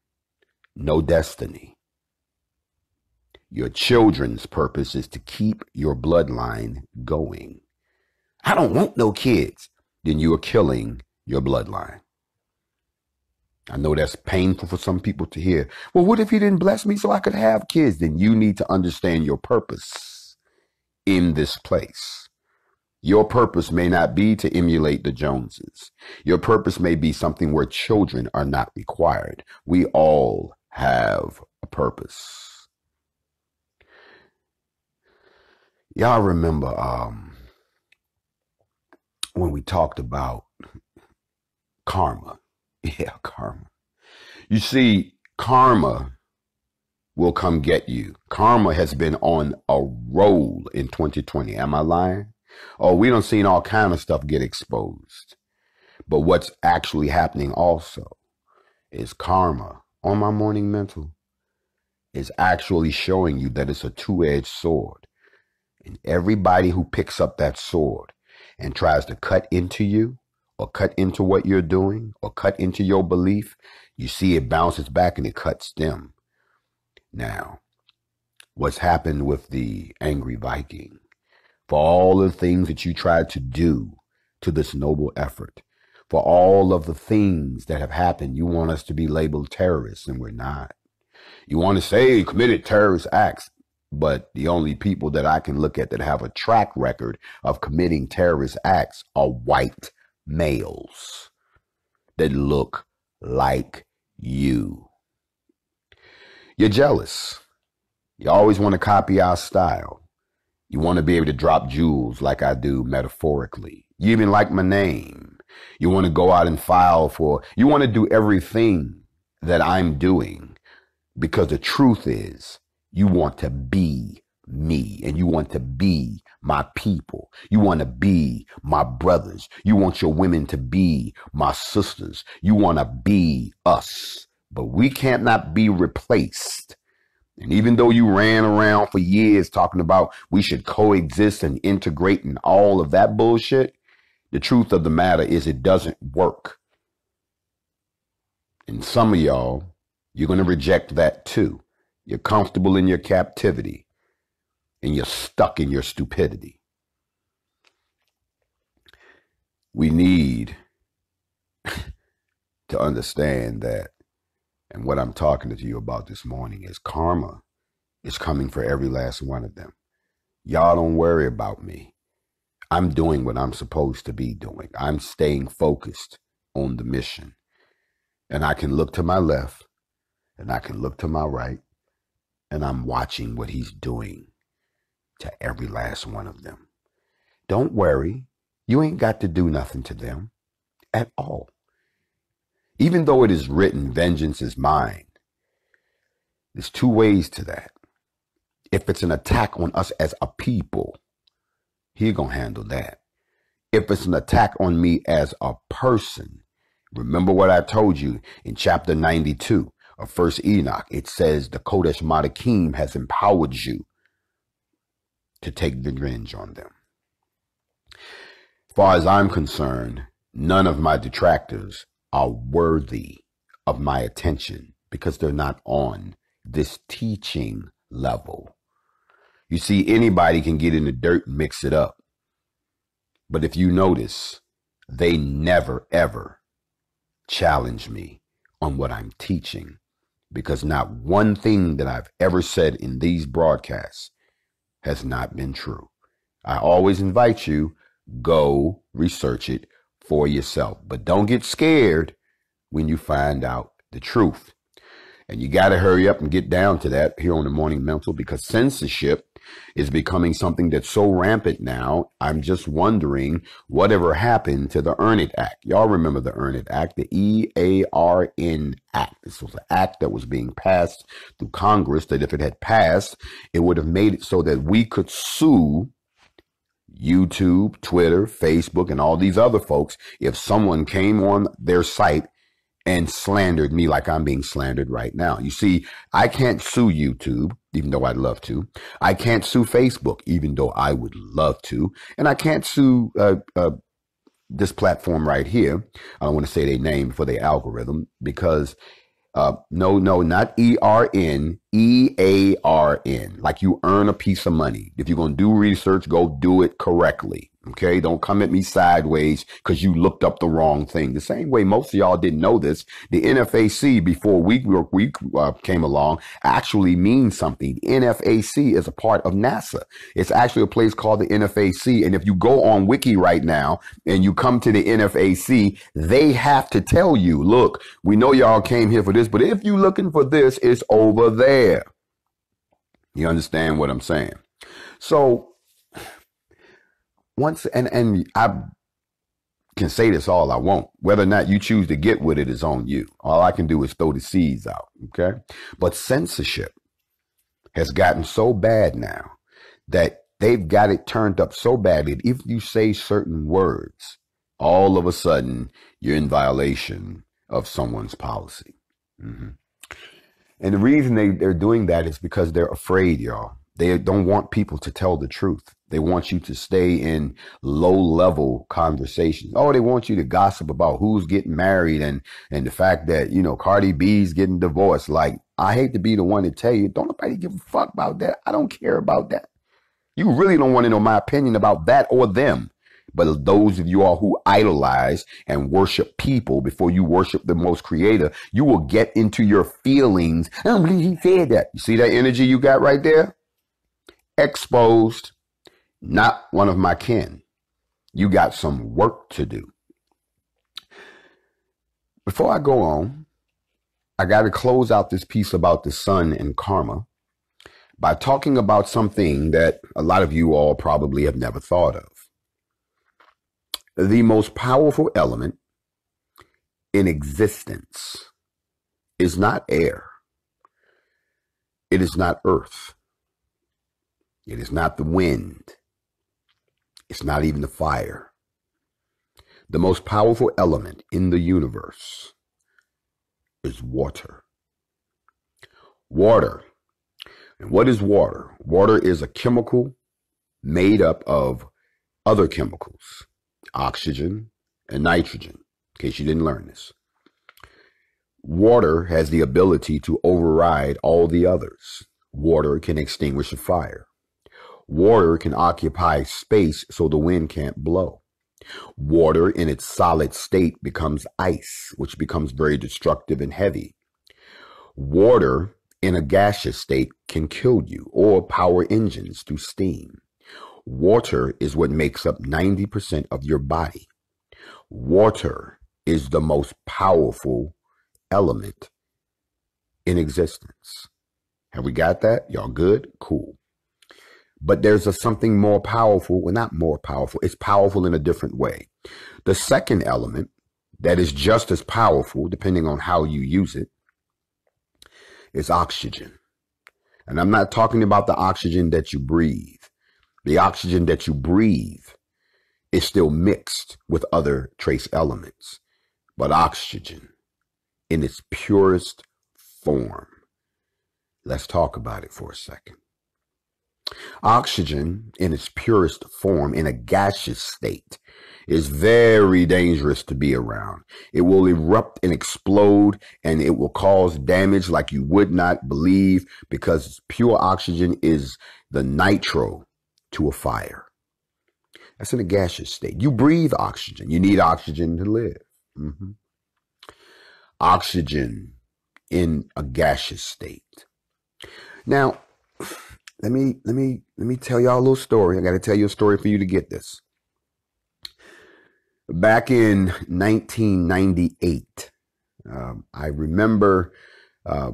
no destiny. Your children's purpose is to keep your bloodline going. I don't want no kids. Then you are killing your bloodline. I know that's painful for some people to hear. Well, what if he didn't bless me so I could have kids? Then you need to understand your purpose in this place. Your purpose may not be to emulate the Joneses. Your purpose may be something where children are not required. We all have a purpose. Y'all remember when we talked about karma? Yeah, karma. You see, karma will come get you. Karma has been on a roll in 2020. Am I lying? Oh, we done seen all kind of stuff get exposed. But what's actually happening also is karma on my morning mental is actually showing you that it's a two-edged sword. And everybody who picks up that sword and tries to cut into you or cut into what you're doing or cut into your belief, you see it bounces back and it cuts them. Now, what's happened with the angry Viking? For all the things that you tried to do to this noble effort, for all of the things that have happened, you want us to be labeled terrorists, and we're not. You want to say you committed terrorist acts, but the only people that I can look at that have a track record of committing terrorist acts are white males that look like you. You're jealous. You always want to copy our style. You want to be able to drop jewels like I do metaphorically. You even like my name. You want to go out and file for, you want to do everything that I'm doing because the truth is you want to be me and you want to be my people. You want to be my brothers. You want your women to be my sisters. You want to be us, but we can't not be replaced. And even though you ran around for years talking about we should coexist and integrate and all of that bullshit, the truth of the matter is it doesn't work. And some of y'all, you're going to reject that too. You're comfortable in your captivity and you're stuck in your stupidity. We need to understand that. And what I'm talking to you about this morning is karma is coming for every last one of them. Y'all don't worry about me. I'm doing what I'm supposed to be doing. I'm staying focused on the mission. And I can look to my left and I can look to my right and I'm watching what he's doing to every last one of them. Don't worry. You ain't got to do nothing to them at all. Even though it is written, vengeance is mine, there's two ways to that. If it's an attack on us as a people, he gonna handle that. If it's an attack on me as a person, remember what I told you in chapter 92 of First Enoch. It says the Kodesh Madakim has empowered you to take revenge on them. As far as I'm concerned, none of my detractors are worthy of my attention because they're not on this teaching level. You see, anybody can get in the dirt and mix it up. But if you notice, they never, ever challenge me on what I'm teaching, because not one thing that I've ever said in these broadcasts has not been true. I always invite you, go research it for yourself. But don't get scared when you find out the truth. And you got to hurry up and get down to that here on the Morning Mental, because censorship is becoming something that's so rampant now. I'm just wondering whatever happened to the Earn It Act. Y'all remember the Earn It Act, the EARN Act. This was an act that was being passed through Congress that if it had passed, it would have made it so that we could sue YouTube, Twitter, Facebook, and all these other folks if someone came on their site and slandered me like I'm being slandered right now. You see, I can't sue YouTube, even though I'd love to. I can't sue Facebook, even though I would love to. And I can't sue this platform right here. I don't want to say their name for their algorithm, because no, not ERN, EARN. Like you earn a piece of money. If you're going to do research, go do it correctly. Okay, don't come at me sideways because you looked up the wrong thing. The same way most of y'all didn't know this, the NFAC before we came along actually means something. The NFAC is a part of NASA. It's actually a place called the NFAC. And if you go on Wiki right now and you come to the NFAC, they have to tell you, look, we know y'all came here for this, but if you're looking for this, it's over there. You understand what I'm saying? So, once, and I can say this all I want. Whether or not you choose to get with it is on you. All I can do is throw the seeds out, okay? But censorship has gotten so bad now that they've got it turned up so bad that if you say certain words, all of a sudden you're in violation of someone's policy. Mm-hmm. And the reason they're doing that is because they're afraid, y'all. They don't want people to tell the truth. They want you to stay in low-level conversations. Oh, they want you to gossip about who's getting married and the fact that, you know, Cardi B's getting divorced. Like, I hate to be the one to tell you, don't nobody give a fuck about that. I don't care about that. You really don't want to know my opinion about that or them. But those of you all who idolize and worship people before you worship the most creator, you will get into your feelings. I don't believe he said that. You see that energy you got right there? Exposed. Not one of my kin. You got some work to do. Before I go on, I got to close out this piece about the sun and karma by talking about something that a lot of you all probably have never thought of. The most powerful element in existence is not air. It is not earth. It is not the wind. It's not even the fire. The most powerful element in the universe is water. Water. And what is water? Water is a chemical made up of other chemicals, oxygen and nitrogen, in case you didn't learn this. Water has the ability to override all the others. Water can extinguish a fire. Water can occupy space so the wind can't blow. Water in its solid state becomes ice, which becomes very destructive and heavy. Water in a gaseous state can kill you or power engines through steam. Water is what makes up 90% of your body. Water is the most powerful element in existence. Have we got that? Y'all good? Cool. But there's something more powerful. Well, not more powerful. It's powerful in a different way. The second element that is just as powerful, depending on how you use it, is oxygen. And I'm not talking about the oxygen that you breathe. The oxygen that you breathe is still mixed with other trace elements. But oxygen in its purest form. Let's talk about it for a second. Oxygen in its purest form in a gaseous state is very dangerous to be around. It will erupt and explode, and it will cause damage like you would not believe, because pure oxygen is the nitro to a fire. That's in a gaseous state. You breathe oxygen. You need oxygen to live. Oxygen in a gaseous state. Now, let me tell y'all a little story. I got to tell you a story for you to get this. Back in 1998, I remember I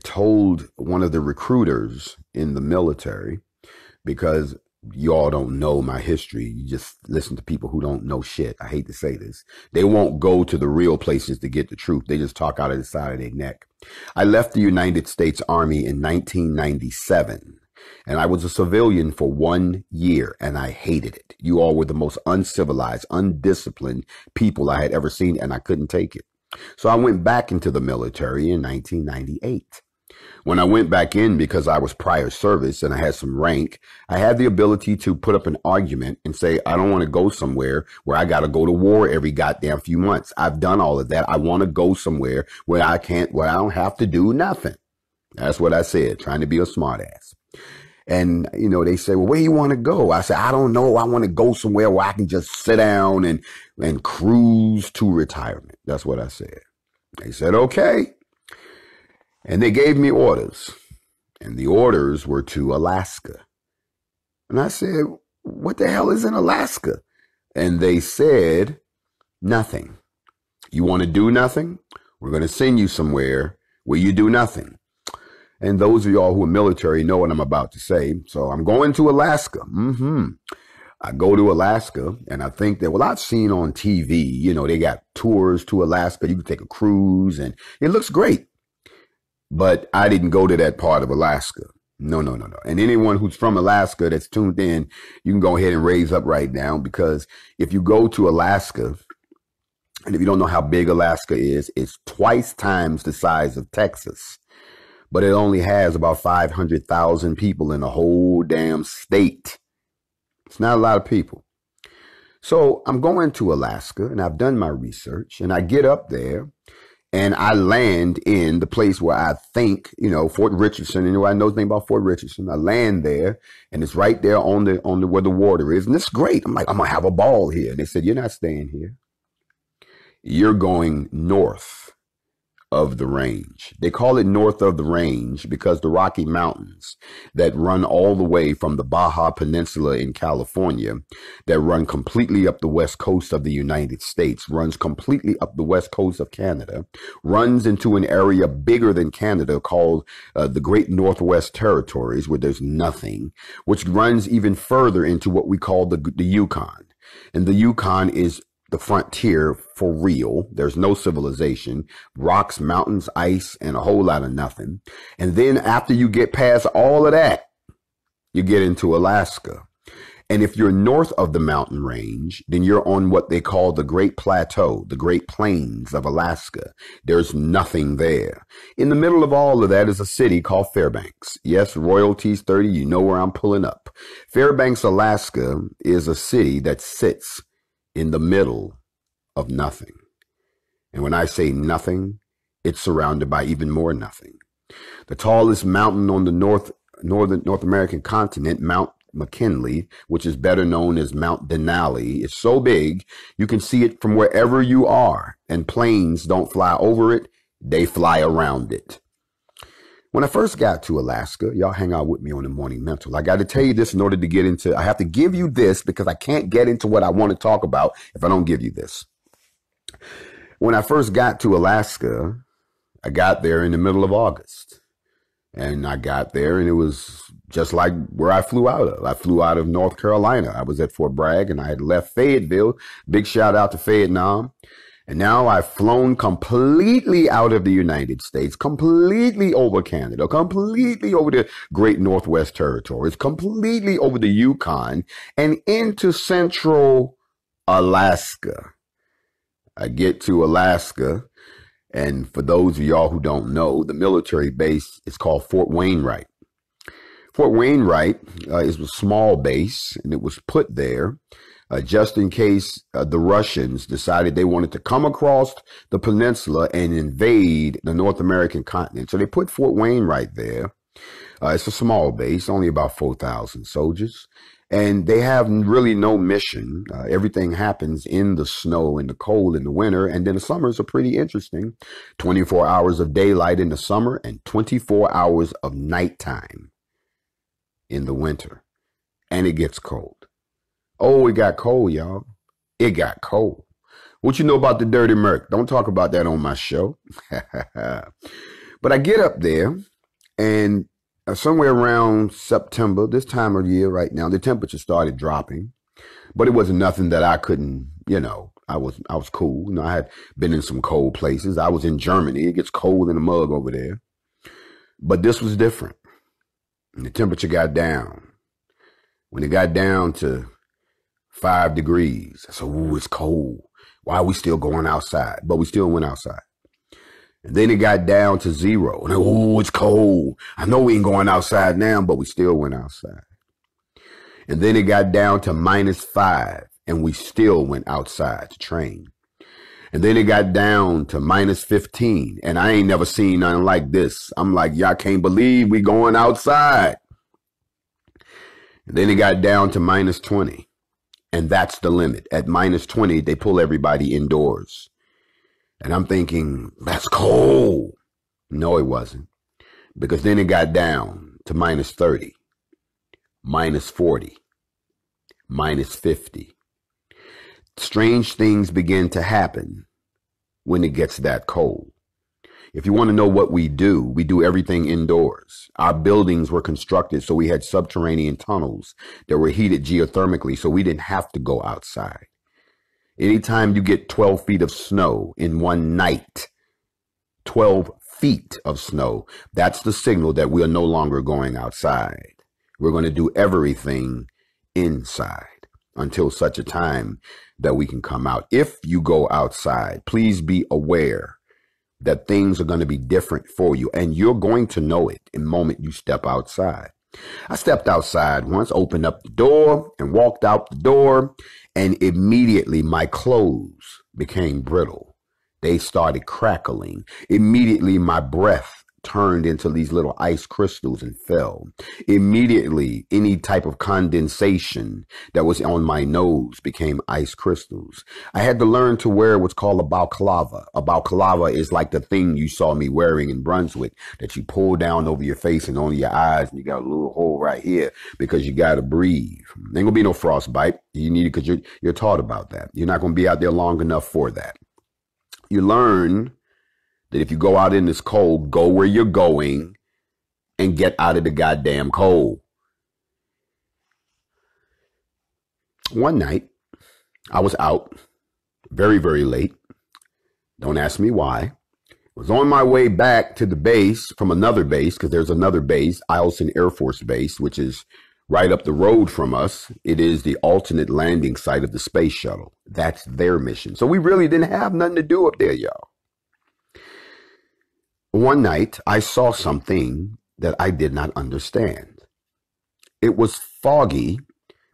told one of the recruiters in the military, because you all don't know my history. You just listen to people who don't know shit. I hate to say this. They won't go to the real places to get the truth. They just talk out of the side of their neck. I left the United States Army in 1997, and I was a civilian for 1 year, and I hated it. You all were the most uncivilized, undisciplined people I had ever seen, and I couldn't take it. So I went back into the military in 1998. When I went back in, because I was prior service and I had some rank, I had the ability to put up an argument and say, I don't want to go somewhere where I got to go to war every goddamn few months. I've done all of that. I want to go somewhere where I don't have to do nothing. That's what I said, trying to be a smartass. And, they say, well, where you want to go? I said, I don't know. I want to go somewhere where I can just sit down and cruise to retirement. That's what I said. They said, okay. And they gave me orders, and the orders were to Alaska. And I said, what the hell is in Alaska? And they said, nothing. You want to do nothing? We're going to send you somewhere where you do nothing. And those of y'all who are military know what I'm about to say. So I'm going to Alaska. I go to Alaska, and I think that, I've seen on TV, they got tours to Alaska. You can take a cruise, and it looks great. But I didn't go to that part of Alaska. No. And anyone who's from Alaska that's tuned in, you can go ahead and raise up right now, because if you go to Alaska, and if you don't know how big Alaska is, it's twice times the size of Texas. But it only has about 500,000 people in the whole damn state. It's not a lot of people. So I'm going to Alaska, and I've done my research, and I get up there. And I land in the place where I think, Fort Richardson. Anybody knows anything about Fort Richardson? I land there, and it's right there on the where the water is, and it's great. I'm like, I'm gonna have a ball here. And they said, you're not staying here. You're going north of the range. They call it north of the range because the Rocky Mountains that run all the way from the Baja Peninsula in California, that run completely up the west coast of the United States, runs completely up the west coast of Canada, runs into an area bigger than Canada called the Great Northwest Territories, where there's nothing, which runs even further into what we call the Yukon. And the Yukon is the frontier for real. There's no civilization, rocks, mountains, ice, and a whole lot of nothing. And then after you get past all of that, you get into Alaska. And if you're north of the mountain range, then you're on what they call the Great Plateau, the Great Plains of Alaska. There's nothing there. In the middle of all of that is a city called Fairbanks. Yes, royalties 30, you know where I'm pulling up. Fairbanks, Alaska is a city that sits in the middle of nothing. And when I say nothing, it's surrounded by even more nothing. The tallest mountain on the North American continent, Mount McKinley, which is better known as Mount Denali, is so big you can see it from wherever you are, and planes don't fly over it, they fly around it. When I first got to Alaska, y'all hang out with me on the Morning Mental. I got to tell you this in order to get into, I have to give you this because I can't get into what I want to talk about if I don't give you this. When I first got to Alaska, I got there in the middle of August. And I got there and it was just like where I flew out of. I flew out of North Carolina. I was at Fort Bragg and I had left Fayetteville. Big shout out to Vietnam. And now I've flown completely out of the United States, completely over Canada, completely over the Great Northwest Territories, completely over the Yukon, and into central Alaska. I get to Alaska, and for those of y'all who don't know, the military base is called Fort Wainwright. Fort Wainwright is a small base, and it was put there just in case the Russians decided they wanted to come across the peninsula and invade the North American continent. So they put Fort Wainwright there. It's a small base, only about 4,000 soldiers. And they have really no mission. Everything happens in the snow and the cold in the winter. And then the summers are pretty interesting. 24 hours of daylight in the summer and 24 hours of nighttime in the winter. And it gets cold. Oh, it got cold, y'all. It got cold. What you know about the dirty murk? Don't talk about that on my show. But I get up there, and somewhere around September, this time of year right now, the temperature started dropping. But it wasn't nothing that I couldn't, I was cool. I had been in some cold places. I was in Germany. It gets cold in the mug over there. But this was different. And the temperature got down. When it got down to 5 degrees. I said, ooh, it's cold. Why are we still going outside? But we still went outside. And then it got down to 0. And ooh, it's cold. I know we ain't going outside now, but we still went outside. And then it got down to -5, and we still went outside to train. And then it got down to -15, and I ain't never seen nothing like this. I'm like, y'all can't believe we going outside. And then it got down to -20. And that's the limit. At -20, they pull everybody indoors. And I'm thinking, that's cold. No, it wasn't. Because then it got down to -30, -40, -50. Strange things begin to happen when it gets that cold. If you want to know what we do everything indoors. Our buildings were constructed so we had subterranean tunnels that were heated geothermically so we didn't have to go outside. Anytime you get 12 feet of snow in one night, 12 feet of snow, that's the signal that we are no longer going outside. We're going to do everything inside until such a time that we can come out. If you go outside, please be aware that things are going to be different for you, and you're going to know it the moment you step outside. I stepped outside once, opened up the door and walked out the door, and immediately my clothes became brittle. They started crackling. Immediately my breath turned into these little ice crystals and fell. Immediately, any type of condensation that was on my nose became ice crystals. I had to learn to wear what's called a balaclava. A balaclava is like the thing you saw me wearing in Brunswick that you pull down over your face and on your eyes, and you got a little hole right here because you got to breathe. Ain't gonna be no frostbite. You need it because you're taught about that. You're not gonna be out there long enough for that. You learn that if you go out in this cold, go where you're going and get out of the goddamn cold. One night, I was out very, very late. Don't ask me why. I was on my way back to the base from another base, because there's another base, Eielson Air Force Base, which is right up the road from us. It is the alternate landing site of the space shuttle. That's their mission. So we really didn't have nothing to do up there, y'all. One night, I saw something that I did not understand. It was foggy,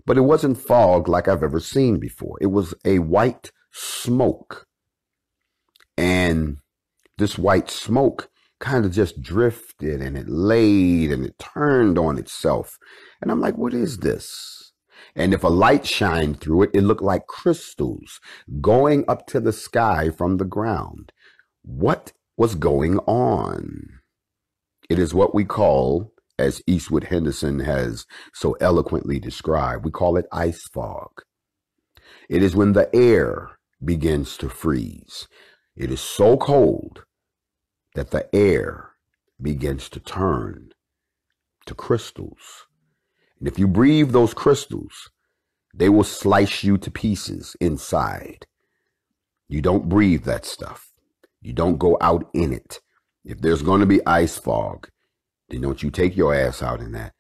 but it wasn't fog like I've ever seen before. It was a white smoke. And this white smoke kind of just drifted, and it laid, and it turned on itself. And I'm like, what is this? And if a light shined through it, it looked like crystals going up to the sky from the ground. What was going on? It is what we call, as Eastwood Henderson has so eloquently described, we call it ice fog. It is when the air begins to freeze. It is so cold that the air begins to turn to crystals. And if you breathe those crystals, they will slice you to pieces inside. You don't breathe that stuff. You don't go out in it. If there's going to be ice fog, then don't you take your ass out in that.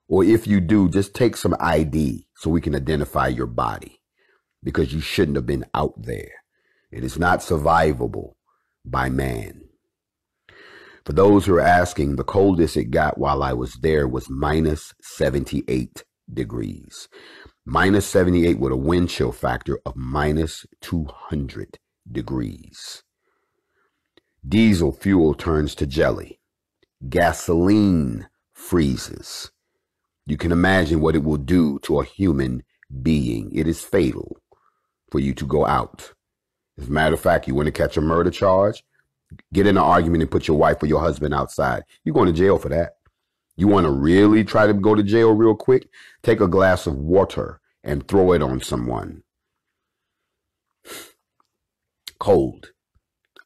Or if you do, just take some ID so we can identify your body, because you shouldn't have been out there. It is not survivable by man. For those who are asking, the coldest it got while I was there was minus 78 degrees. Minus 78 with a wind chill factor of minus 200 degrees. Diesel fuel turns to jelly. Gasoline freezes. You can imagine what it will do to a human being. It is fatal for you to go out. As a matter of fact, you want to catch a murder charge, get in an argument and put your wife or your husband outside. You're going to jail for that. You want to really try to go to jail real quick? Take a glass of water and throw it on someone. Cold.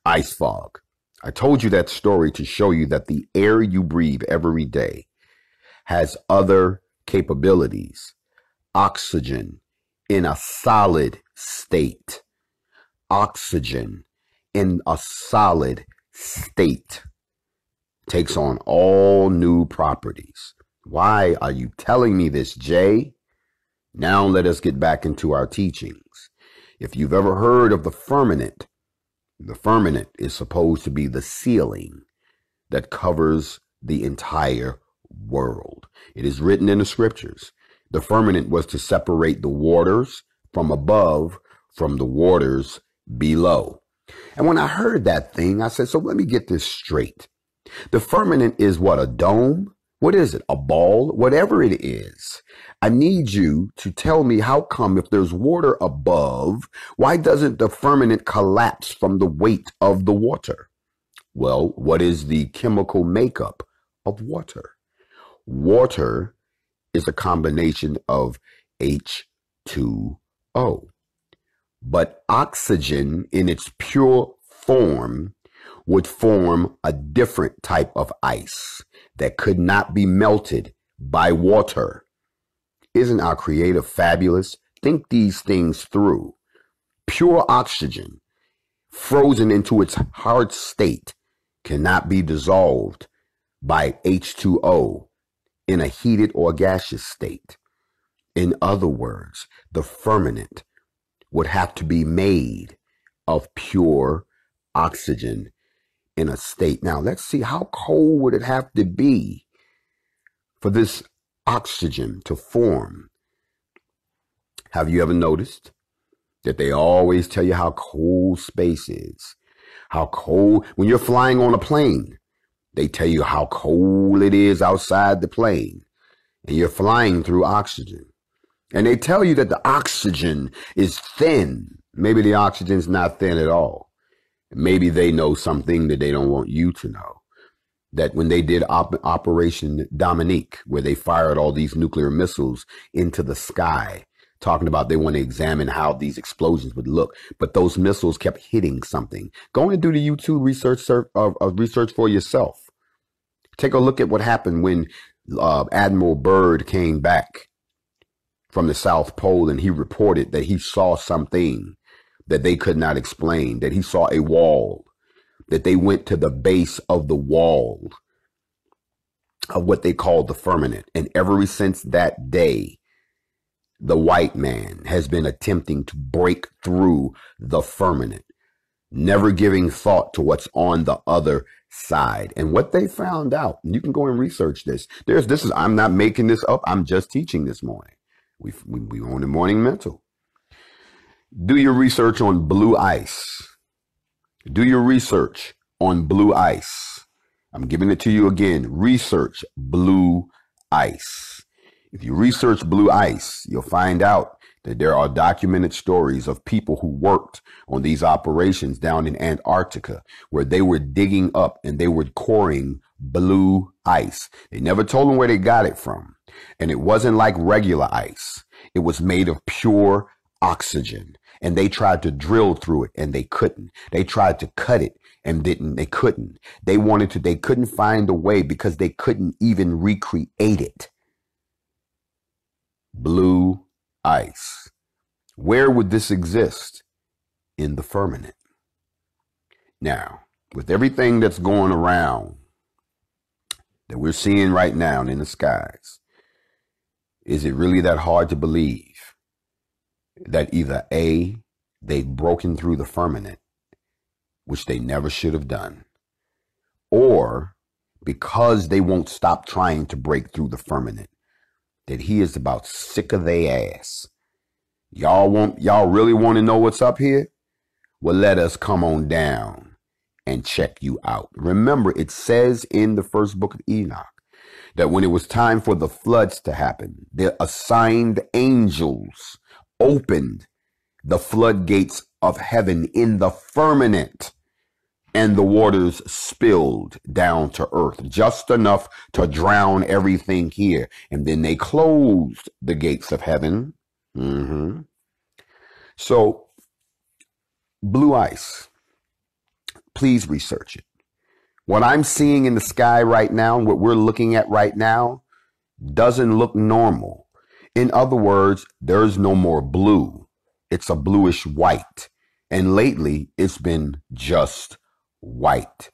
Ice fog. I told you that story to show you that the air you breathe every day has other capabilities. Oxygen in a solid state. Oxygen in a solid state takes on all new properties. Why are you telling me this, Jay? Now let us get back into our teachings. If you've ever heard of the firmament is supposed to be the ceiling that covers the entire world. It is written in the scriptures. The firmament was to separate the waters from above from the waters below. And when I heard that thing, I said, so let me get this straight. The firmament is what, a dome? What is it? A ball? Whatever it is. I need you to tell me how come if there's water above, why doesn't the firmament collapse from the weight of the water? Well, what is the chemical makeup of water? Water is a combination of H2O. But oxygen in its pure form would form a different type of ice that could not be melted by water. Isn't our Creator fabulous? Think these things through. Pure oxygen, frozen into its hard state, cannot be dissolved by H2O in a heated or gaseous state. In other words, the firmament would have to be made of pure oxygen in a state. Now, let's see, how cold would it have to be for this oxygen to form? Have you ever noticed that they always tell you how cold space is? How cold, when you're flying on a plane, they tell you how cold it is outside the plane, and you're flying through oxygen. And they tell you that the oxygen is thin. Maybe the oxygen's not thin at all. Maybe they know something that they don't want you to know. That when they did Operation Dominique, where they fired all these nuclear missiles into the sky, talking about they want to examine how these explosions would look, but those missiles kept hitting something. Go and do the YouTube research for yourself. Take a look at what happened when Admiral Byrd came back from the South Pole, and he reported that he saw something that they could not explain, that he saw a wall, that they went to the base of the wall of what they called the firmament. And ever since that day, the white man has been attempting to break through the firmament, never giving thought to what's on the other side. And what they found out, and you can go and research this. I'm not making this up. I'm just teaching this morning. We on the morning mental. Do your research on blue ice. Do your research on blue ice. I'm giving it to you again. Research blue ice. If you research blue ice, you'll find out that there are documented stories of people who worked on these operations down in Antarctica, where they were digging up and they were coring blue ice. They never told them where they got it from. And it wasn't like regular ice. It was made of pure oxygen. And they tried to drill through it and they couldn't. They tried to cut it and they couldn't. They couldn't find a way because they couldn't even recreate it. blue ice. Where would this exist? In the firmament. Now, with everything that's going around that we're seeing right now in the skies, is it really that hard to believe that either A, they've broken through the firmament, which they never should have done, or because they won't stop trying to break through the firmament, that he is about sick of their ass. Y'all really want to know what's up here? Well, let us come on down and check you out. Remember, it says in the first book of Enoch that when it was time for the floods to happen, the assigned angels opened the floodgates of heaven in the firmament, and the waters spilled down to earth, just enough to drown everything here. And then they closed the gates of heaven. So, blue ice, please research it. What I'm seeing in the sky right now, what we're looking at right now, doesn't look normal. In other words, there's no more blue. It's a bluish white. And lately, it's been just white.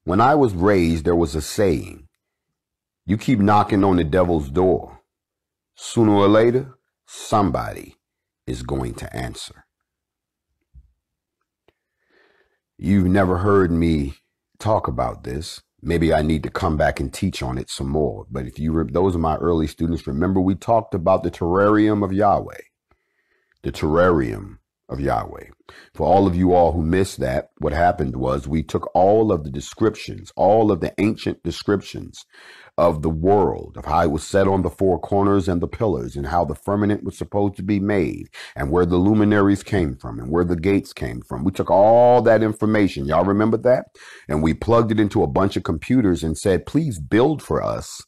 When I was raised, there was a saying, you keep knocking on the devil's door. Sooner or later, somebody is going to answer. You've never heard me talk about this. Maybe I need to come back and teach on it some more. But if those are my early students, remember we talked about the Terrarium of Yahweh. The Terrarium of Yahweh. For all of you all who missed that, what happened was we took all of the descriptions, all of the ancient descriptions of the world, of how it was set on the four corners and the pillars, and how the firmament was supposed to be made, and where the luminaries came from, and where the gates came from. We took all that information. Y'all remember that? And we plugged it into a bunch of computers and said, please build for us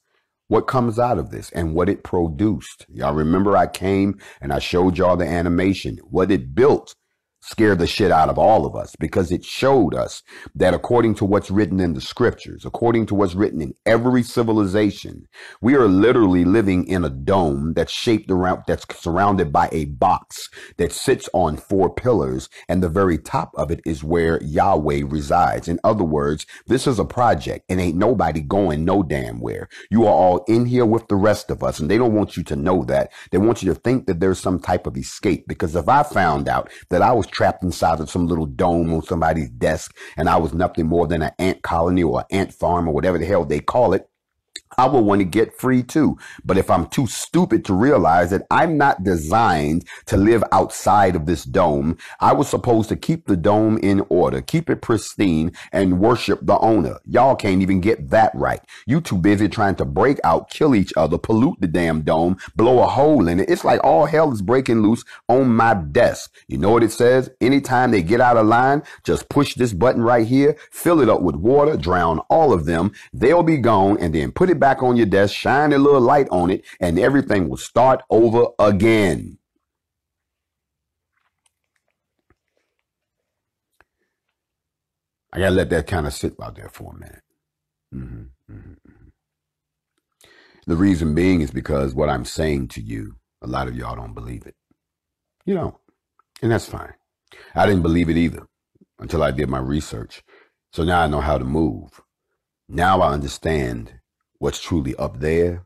what comes out of this and what it produced. Y'all remember I came and I showed y'all the animation. What it built scared the shit out of all of us, because it showed us that according to what's written in the scriptures, according to what's written in every civilization, we are literally living in a dome that's shaped around, that's surrounded by a box that sits on four pillars, and the very top of it is where Yahweh resides. In other words, this is a project and ain't nobody going no damn where. You are all in here with the rest of us, and they don't want you to know that. They want you to think that there's some type of escape, because if I found out that I was trapped inside of some little dome on somebody's desk and I was nothing more than an ant colony or an ant farm or whatever the hell they call it, I will want to get free too. But if I'm too stupid to realize that I'm not designed to live outside of this dome, I was supposed to keep the dome in order, keep it pristine, and worship the owner. Y'all can't even get that right. You too busy trying to break out, kill each other, pollute the damn dome, blow a hole in it. It's like all hell is breaking loose on my desk. You know what it says? Anytime they get out of line, just push this button right here, fill it up with water, drown all of them. They'll be gone, and then put it back on your desk, shine a little light on it, and everything will start over again. I gotta let that kind of sit out there for a minute. The reason being is because what I'm saying to you, a lot of y'all don't believe it. You don't, and that's fine. I didn't believe it either until I did my research. So now I know how to move. Now I understand what's truly up there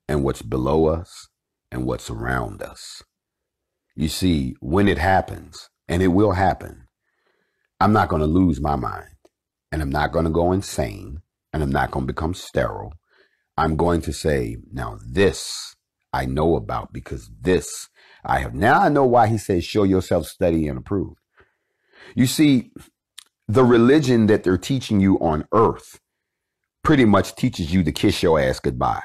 and what's below us and what's around us. You see, when it happens, and it will happen, I'm not going to lose my mind, and I'm not going to go insane, and I'm not going to become sterile. I'm going to say, now this I know about, because this I have. Now I know why he says, show yourself, study, and approve. You see, the religion that they're teaching you on earth pretty much teaches you to kiss your ass goodbye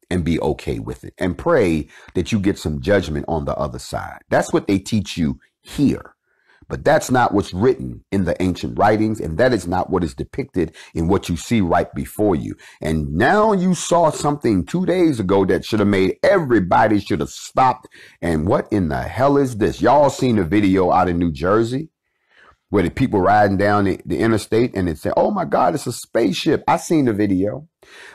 and be okay with it and pray that you get some judgment on the other side. That's what they teach you here. But that's not what's written in the ancient writings, and that is not what is depicted in what you see right before you. And now you saw something 2 days ago that should have made everybody should have stopped. And what in the hell is this? Y'all seen a video out of New Jersey where the people riding down the interstate and it said, oh my God, it's a spaceship. I seen the video.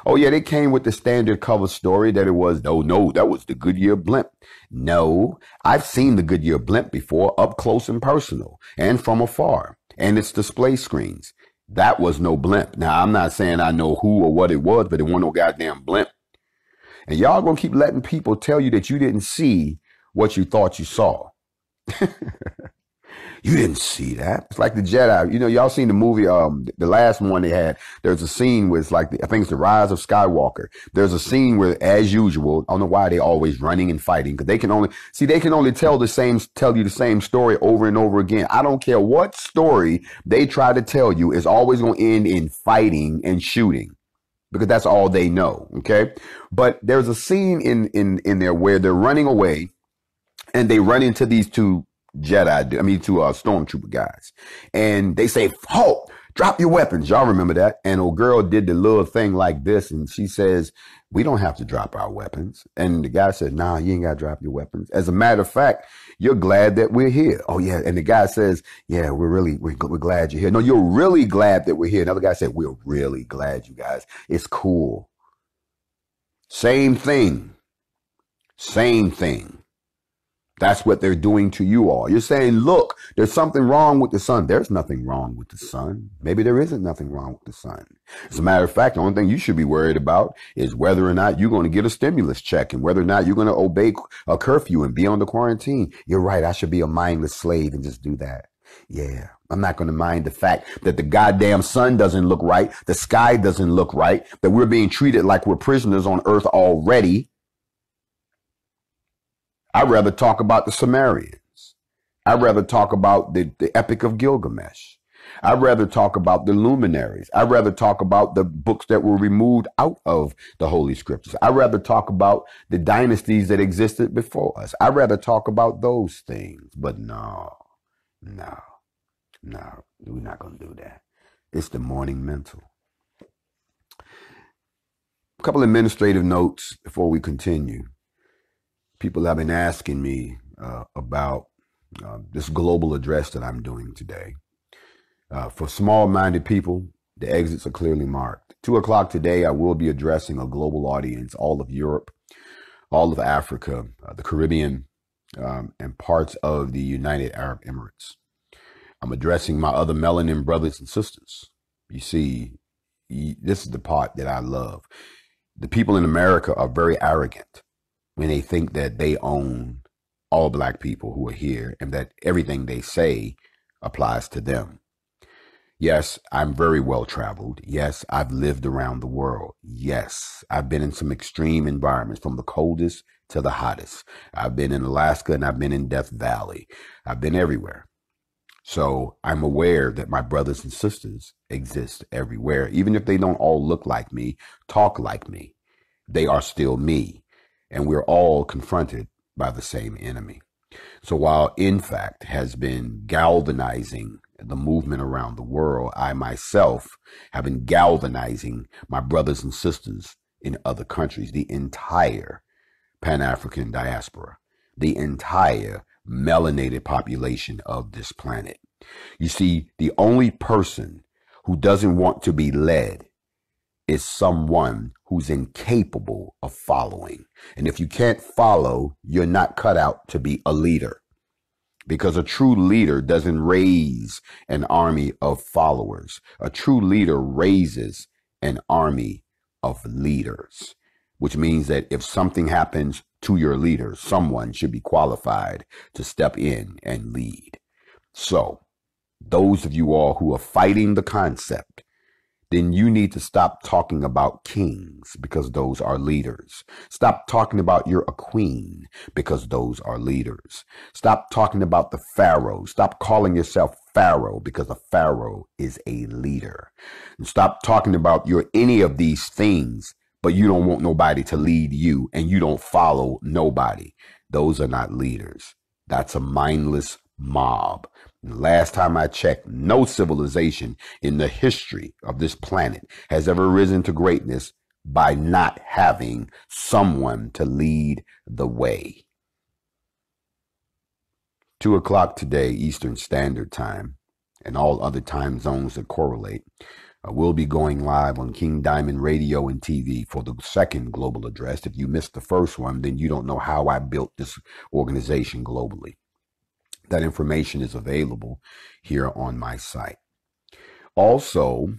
Oh yeah, they came with the standard cover story that it was, oh no, that was the Goodyear blimp. No, I've seen the Goodyear blimp before, up close and personal, and from afar, and its display screens. That was no blimp. Now, I'm not saying I know who or what it was, but it wasn't no goddamn blimp. And y'all gonna keep letting people tell you that you didn't see what you thought you saw. You didn't see that. It's like the Jedi. You know, y'all seen the movie, the last one they had. There's a scene where it's like, I think it's The Rise of Skywalker. There's a scene where, as usual, I don't know why they always running and fighting, because they can only tell you the same story over and over again. I don't care what story they try to tell you, it's always going to end in fighting and shooting, because that's all they know. Okay. But there's a scene in there where they're running away and they run into these two stormtrooper guys. And they say, halt, drop your weapons. Y'all remember that? And old girl did the little thing like this. And she says, we don't have to drop our weapons. And the guy said, nah, you ain't got to drop your weapons. As a matter of fact, you're glad that we're here. Oh yeah. And the guy says, yeah, we're glad you're here. No, you're really glad that we're here. Another guy said, we're really glad you guys. It's cool. Same thing. Same thing. That's what they're doing to you all. You're saying, look, there's something wrong with the sun. There's nothing wrong with the sun. Maybe there isn't nothing wrong with the sun. As a matter of fact, the only thing you should be worried about is whether or not you're going to get a stimulus check and whether or not you're going to obey a curfew and be on the quarantine. You're right. I should be a mindless slave and just do that. Yeah, I'm not going to mind the fact that the goddamn sun doesn't look right. The sky doesn't look right. That we're being treated like we're prisoners on earth already. I'd rather talk about the Sumerians. I'd rather talk about the Epic of Gilgamesh. I'd rather talk about the luminaries. I'd rather talk about the books that were removed out of the Holy Scriptures. I'd rather talk about the dynasties that existed before us. I'd rather talk about those things. But no, we're not going to do that. It's the morning mental. A couple administrative notes before we continue. People have been asking me about this global address that I'm doing today. For small-minded people, the exits are clearly marked. 2 o'clock today, I will be addressing a global audience, all of Europe, all of Africa, the Caribbean, and parts of the United Arab Emirates. I'm addressing my other melanin brothers and sisters. You see, this is the part that I love. The people in America are very arrogant when they think that they own all black people who are here and that everything they say applies to them. Yes, I'm very well traveled. Yes, I've lived around the world. Yes, I've been in some extreme environments, from the coldest to the hottest. I've been in Alaska and I've been in Death Valley. I've been everywhere. So I'm aware that my brothers and sisters exist everywhere. Even if they don't all look like me, talk like me, they are still me. And we're all confronted by the same enemy. So while Nfac has been galvanizing the movement around the world, I myself have been galvanizing my brothers and sisters in other countries, the entire Pan-African diaspora, the entire melanated population of this planet. You see, the only person who doesn't want to be led is someone who's incapable of following. And if you can't follow, you're not cut out to be a leader, because a true leader doesn't raise an army of followers. A true leader raises an army of leaders, which means that if something happens to your leader, someone should be qualified to step in and lead. So those of you all who are fighting the concept, then you need to stop talking about kings, because those are leaders. Stop talking about you're a queen, because those are leaders. Stop talking about the pharaoh. Stop calling yourself pharaoh, because a pharaoh is a leader. And stop talking about you're any of these things, but you don't want nobody to lead you and you don't follow nobody. Those are not leaders. That's a mindless mob. Last time I checked, no civilization in the history of this planet has ever risen to greatness by not having someone to lead the way. 2 o'clock today, Eastern Standard Time, and all other time zones that correlate, We'll be going live on King Diamond Radio and TV for the second global address. If you missed the first one, then you don't know how I built this organization globally. That information is available here on my site. Also,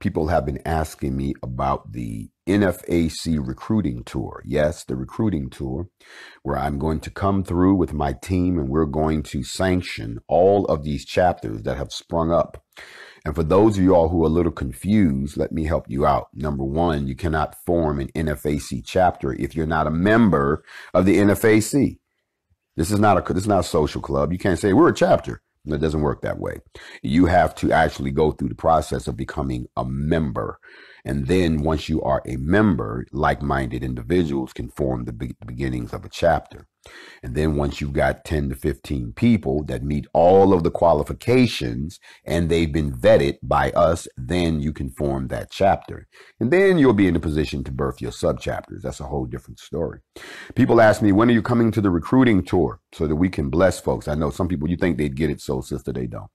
people have been asking me about the NFAC recruiting tour. Yes, the recruiting tour, where I'm going to come through with my team and we're going to sanction all of these chapters that have sprung up. And for those of you all who are a little confused, let me help you out. Number one, you cannot form an NFAC chapter if you're not a member of the NFAC. This is not a social club. You can't say we're a chapter. It doesn't work that way. You have to actually go through the process of becoming a member. And then once you are a member, like-minded individuals can form the beginnings of a chapter. And then once you've got 10 to 15 people that meet all of the qualifications and they've been vetted by us, then you can form that chapter. And then you'll be in a position to birth your sub-chapters. That's a whole different story. People ask me, when are you coming to the recruiting tour so that we can bless folks? I know some people, you think they'd get it, soul sister, they don't.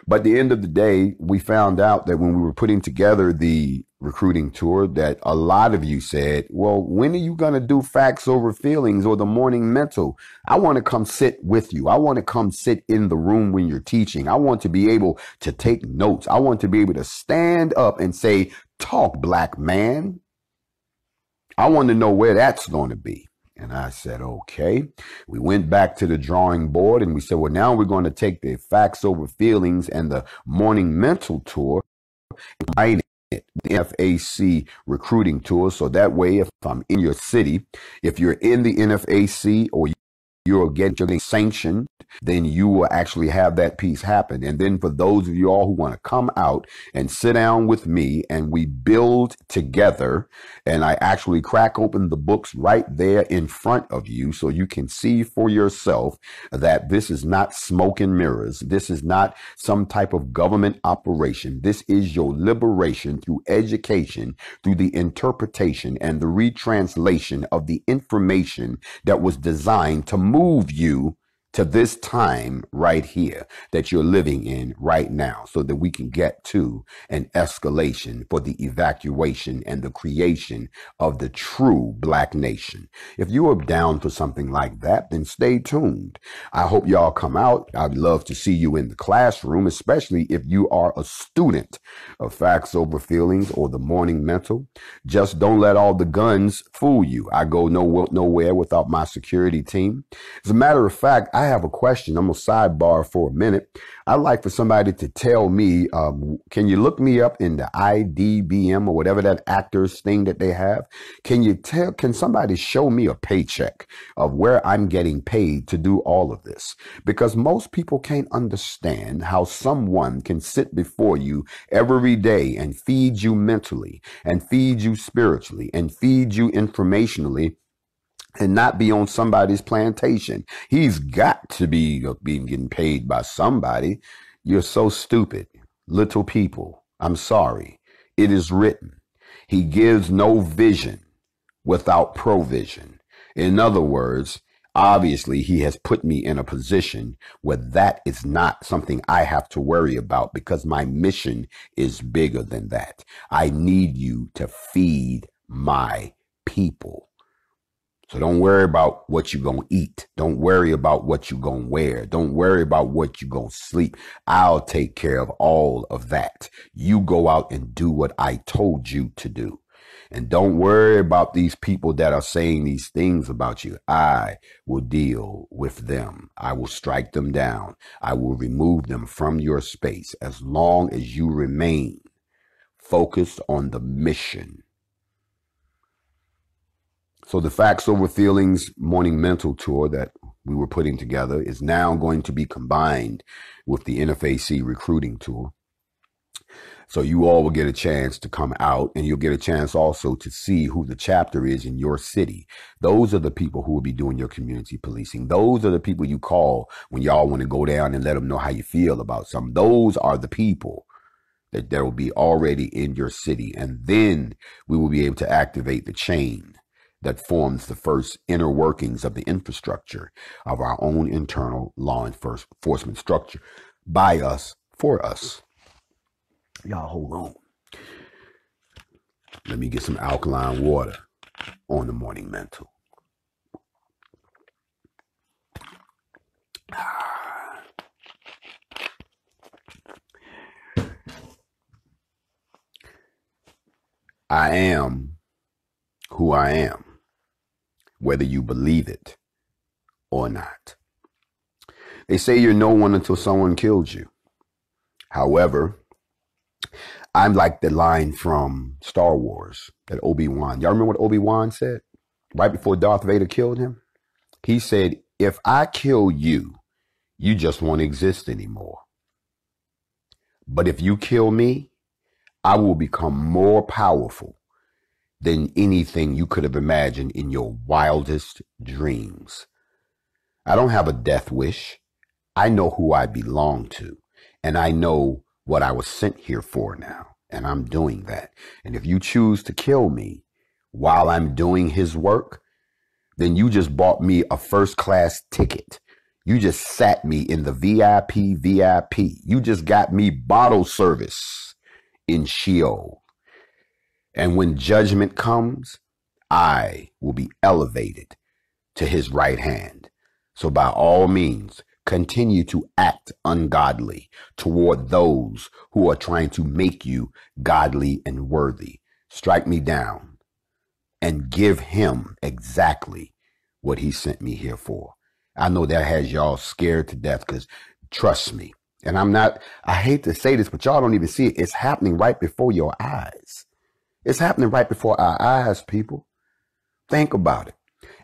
But at the end of the day, we found out that when we were putting together the recruiting tour, that a lot of you said, well, when are you going to do facts over feelings or the morning mental? I want to come sit with you. I want to come sit in the room when you're teaching. I want to be able to take notes. I want to be able to stand up and say, talk, black man. I want to know where that's going to be. And I said, okay. We went back to the drawing board and we said, well, now we're going to take the facts over feelings and the morning mental tour and combine it, the NFAC recruiting tour. So that way, if I'm in your city, if you're in the NFAC or you're getting sanctioned, then you will actually have that piece happen. And then for those of you all who want to come out and sit down with me and we build together, and I actually crack open the books right there in front of you so you can see for yourself that this is not smoke and mirrors. This is not some type of government operation. This is your liberation through education, through the interpretation and the retranslation of the information that was designed to move you to this time right here that you're living in right now, so that we can get to an escalation for the evacuation and the creation of the true black nation. If you are down for something like that, then stay tuned. I hope y'all come out. I'd love to see you in the classroom, especially if you are a student of Facts Over Feelings or the Morning Mental. Just don't let all the guns fool you. I go nowhere without my security team. As a matter of fact, I have a question. I'm going to sidebar for a minute. I'd like for somebody to tell me, can you look me up in the IDBM or whatever that actors thing that they have? Can somebody show me a paycheck of where I'm getting paid to do all of this? Because most people can't understand how someone can sit before you every day and feed you mentally and feed you spiritually and feed you informationally and not be on somebody's plantation. He's got to be getting paid by somebody. You're so stupid. Little people, I'm sorry. It is written. He gives no vision without provision. In other words, obviously, he has put me in a position where that is not something I have to worry about because my mission is bigger than that. I need you to feed my people. So don't worry about what you're going to eat. Don't worry about what you're going to wear. Don't worry about what you're going to sleep. I'll take care of all of that. You go out and do what I told you to do. And don't worry about these people that are saying these things about you. I will deal with them. I will strike them down. I will remove them from your space as long as you remain focused on the mission. So the Facts Over Feelings Morning Mental Tour that we were putting together is now going to be combined with the NFAC Recruiting Tour. So you all will get a chance to come out, and you'll get a chance also to see who the chapter is in your city. Those are the people who will be doing your community policing. Those are the people you call when y'all want to go down and let them know how you feel about something. Those are the people that there will be already in your city. And then we will be able to activate the chain that forms the first inner workings of the infrastructure of our own internal law enforcement structure by us, for us. Y'all hold on. Let me get some alkaline water on the morning mental. I am who I am, whether you believe it or not. They say you're no one until someone kills you. However, I'm like the line from Star Wars that Obi-Wan. Y'all remember what Obi-Wan said right before Darth Vader killed him? He said, if I kill you, you just won't exist anymore. But if you kill me, I will become more powerful than anything you could have imagined in your wildest dreams. I don't have a death wish. I know who I belong to, and I know what I was sent here for now, and I'm doing that. And if you choose to kill me while I'm doing his work, then you just bought me a first-class ticket. You just sat me in the VIP. You just got me bottle service in Sheol. And when judgment comes, I will be elevated to his right hand. So by all means, continue to act ungodly toward those who are trying to make you godly and worthy. Strike me down and give him exactly what he sent me here for. I know that has y'all scared to death because trust me, and I hate to say this, but y'all don't even see it. It's happening right before your eyes. It's happening right before our eyes, people. Think about it.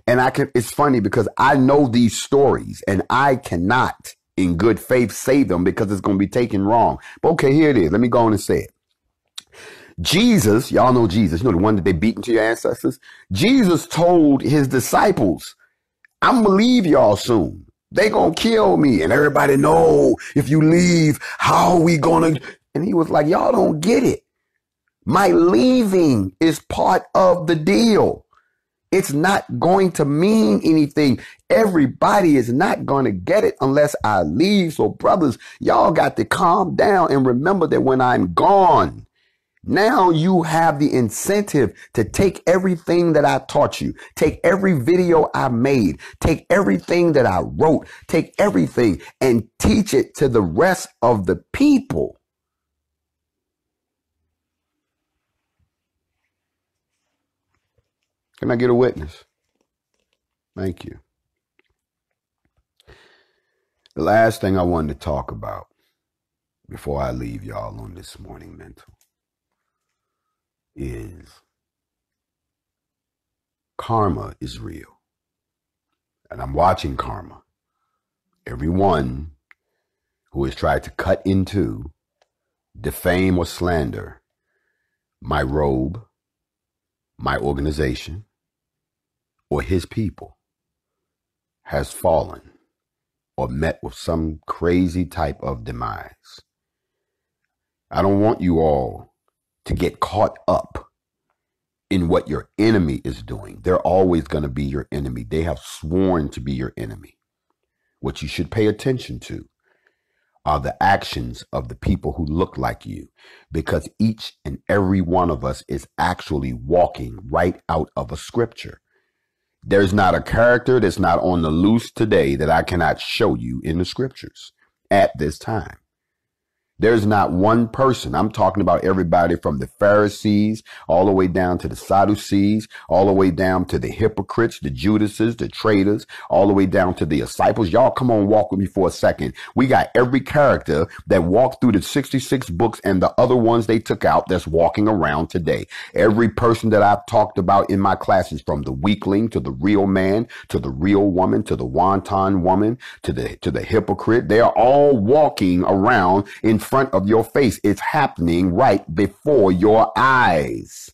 And it's funny because I know these stories and I cannot in good faith say them because it's going to be taken wrong. But okay, here it is. Let me go on and say it. Jesus, y'all know Jesus, you know, the one that they beat into your ancestors. Jesus told his disciples, I'm going to leave y'all soon. They going to kill me. And everybody know if you leave, how are we going to? And he was like, y'all don't get it. My leaving is part of the deal. It's not going to mean anything. Everybody is not going to get it unless I leave. So brothers, y'all got to calm down and remember that when I'm gone, now you have the incentive to take everything that I taught you, take every video I made, take everything that I wrote, take everything and teach it to the rest of the people. Can I get a witness? Thank you. The last thing I wanted to talk about before I leave y'all on this morning mental is karma is real. And I'm watching karma. Everyone who has tried to cut into, defame, or slander my robe, my organization, or his people has fallen or met with some crazy type of demise. I don't want you all to get caught up in what your enemy is doing. They're always going to be your enemy. They have sworn to be your enemy. What you should pay attention to are the actions of the people who look like you, because each and every one of us is actually walking right out of a scripture. There's not a character that's not on the loose today that I cannot show you in the scriptures at this time. There's not one person. I'm talking about everybody from the Pharisees all the way down to the Sadducees, all the way down to the hypocrites, the Judases, the traitors, all the way down to the disciples. Y'all come on, walk with me for a second. We got every character that walked through the 66 books and the other ones they took out that's walking around today. Every person that I've talked about in my classes, from the weakling to the real man, to the real woman, to the wonton woman, to the hypocrite, they are all walking around in front of your face. It's happening right before your eyes.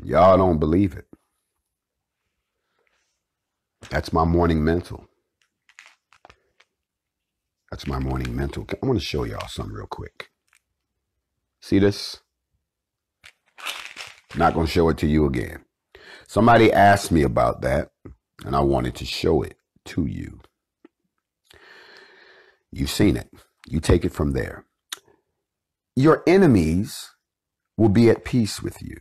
Y'all don't believe it. That's my morning mental. That's my morning mental. I want to show y'all something real quick. See this? Not going to show it to you again. Somebody asked me about that, and I wanted to show it to you. You've seen it. You take it from there. Your enemies will be at peace with you.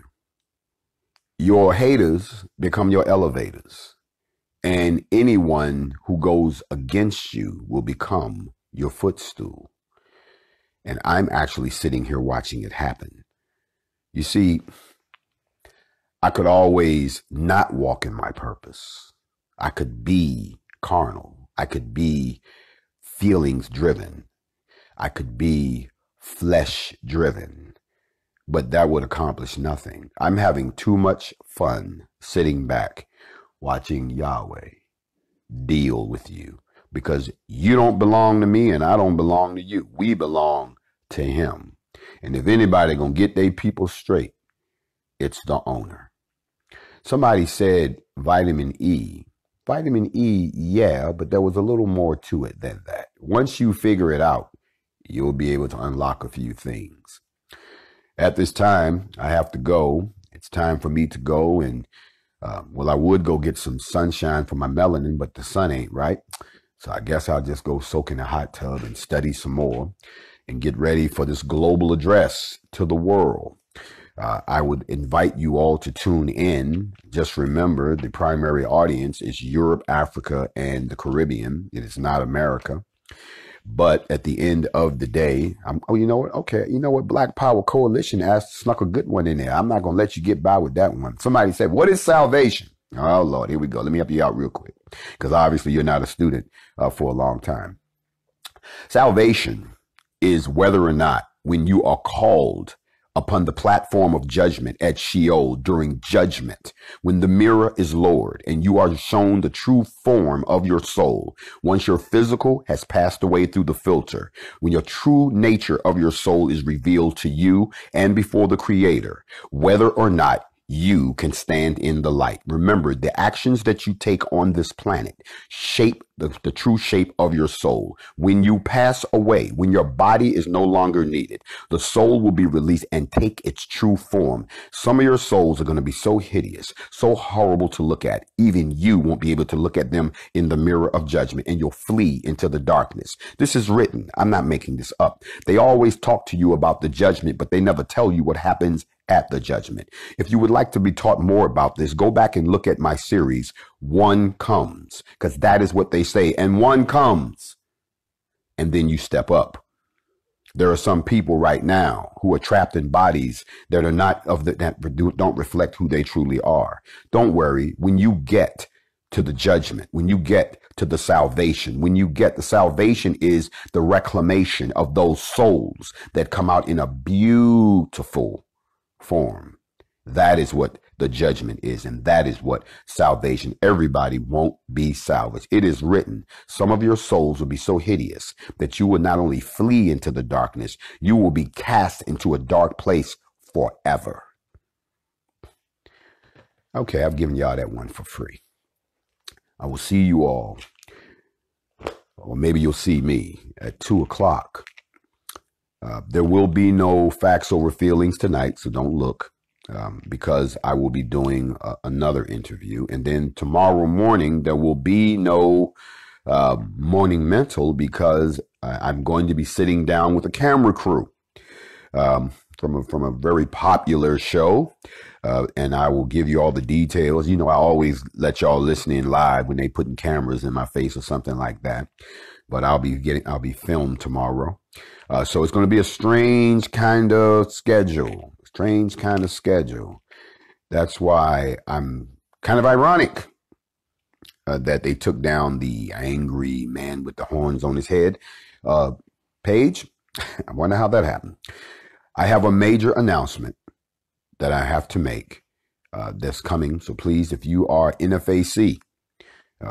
Your haters become your elevators. And anyone who goes against you will become your footstool. And I'm actually sitting here watching it happen. You see, I could always not walk in my purpose. I could be carnal. I could be feelings driven. I could be flesh driven. But that would accomplish nothing. I'm having too much fun sitting back watching Yahweh deal with you, because you don't belong to me and I don't belong to you. We belong to him. And if anybody gonna get their people straight, it's the owner. Somebody said vitamin E. Vitamin E, yeah, but there was a little more to it than that. Once you figure it out, you'll be able to unlock a few things. At this time, I have to go. It's time for me to go, and well, I would go get some sunshine for my melanin, but the sun ain't right. So I guess I'll just go soak in a hot tub and study some more and get ready for this global address to the world. I would invite you all to tune in. Just remember, the primary audience is Europe, Africa, and the Caribbean. It is not America. But at the end of the day, you know what? Okay, you know what? Black Power Coalition snuck a good one in there. I'm not going to let you get by with that one. Somebody said, what is salvation? Oh, Lord, here we go. Let me help you out real quick, because obviously you're not a student for a long time. Salvation is whether or not, when you are called upon the platform of judgment at Sheol during judgment, when the mirror is lowered and you are shown the true form of your soul, once your physical has passed away through the filter, when your true nature of your soul is revealed to you and before the Creator, whether or not you can stand in the light. Remember, the actions that you take on this planet shape the true shape of your soul. When you pass away, when your body is no longer needed, the soul will be released and take its true form. Some of your souls are going to be so hideous, so horrible to look at. Even you won't be able to look at them in the mirror of judgment, and you'll flee into the darkness. This is written. I'm not making this up. They always talk to you about the judgment, but they never tell you what happens at the judgment. If you would like to be taught more about this, go back and look at my series, One Comes, because that is what they say. And one comes, and then you step up. There are some people right now who are trapped in bodies that are not that don't reflect who they truly are. Don't worry. When you get to the judgment, when you get to the salvation, the salvation is the reclamation of those souls that come out in a beautiful form. That is what the judgment is, and that is what salvation. Everybody won't be salvaged. It is written, some of your souls will be so hideous that you will not only flee into the darkness, you will be cast into a dark place forever. Okay, I've given y'all that one for free. I will see you all, or maybe you'll see me at 2:00. There will be no facts over feelings tonight, so don't look. Because I will be doing another interview. And then tomorrow morning, there will be no morning mental, because I'm going to be sitting down with a camera crew from a very popular show. And I will give you all the details. You know, I always let y'all listen in live when they putting cameras in my face or something like that. But I'll be filmed tomorrow. So it's going to be a strange kind of schedule. That's why I'm kind of ironic that they took down the angry man with the horns on his head page. I wonder how that happened. I have a major announcement that I have to make that's coming. So please, if you are NFAC,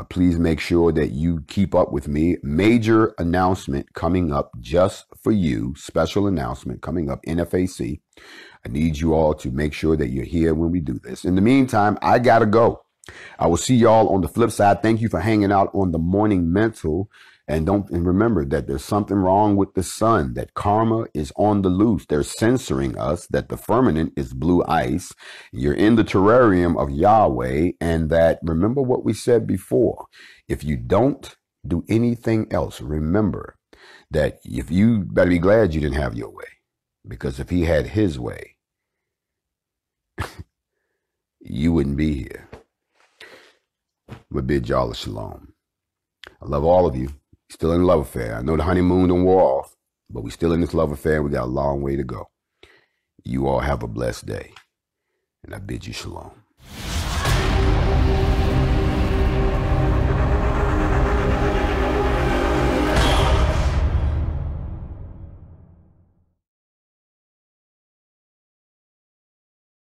please make sure that you keep up with me. Major announcement coming up just for you. Special announcement coming up, NFAC. I need you all to make sure that you're here when we do this. In the meantime, I got to go. I will see y'all on the flip side. Thank you for hanging out on the Morning Mental. And remember that there's something wrong with the sun, that karma is on the loose. They're censoring us, that the firmament is blue ice. You're in the terrarium of Yahweh. And that, remember what we said before, if you don't do anything else, remember That if you better be glad you didn't have your way, because if he had his way, you wouldn't be here. But bid y'all a shalom. I love all of you. Still in love affair. I know the honeymoon done wore off, but we still in this love affair. We got a long way to go. You all have a blessed day, and I bid you shalom.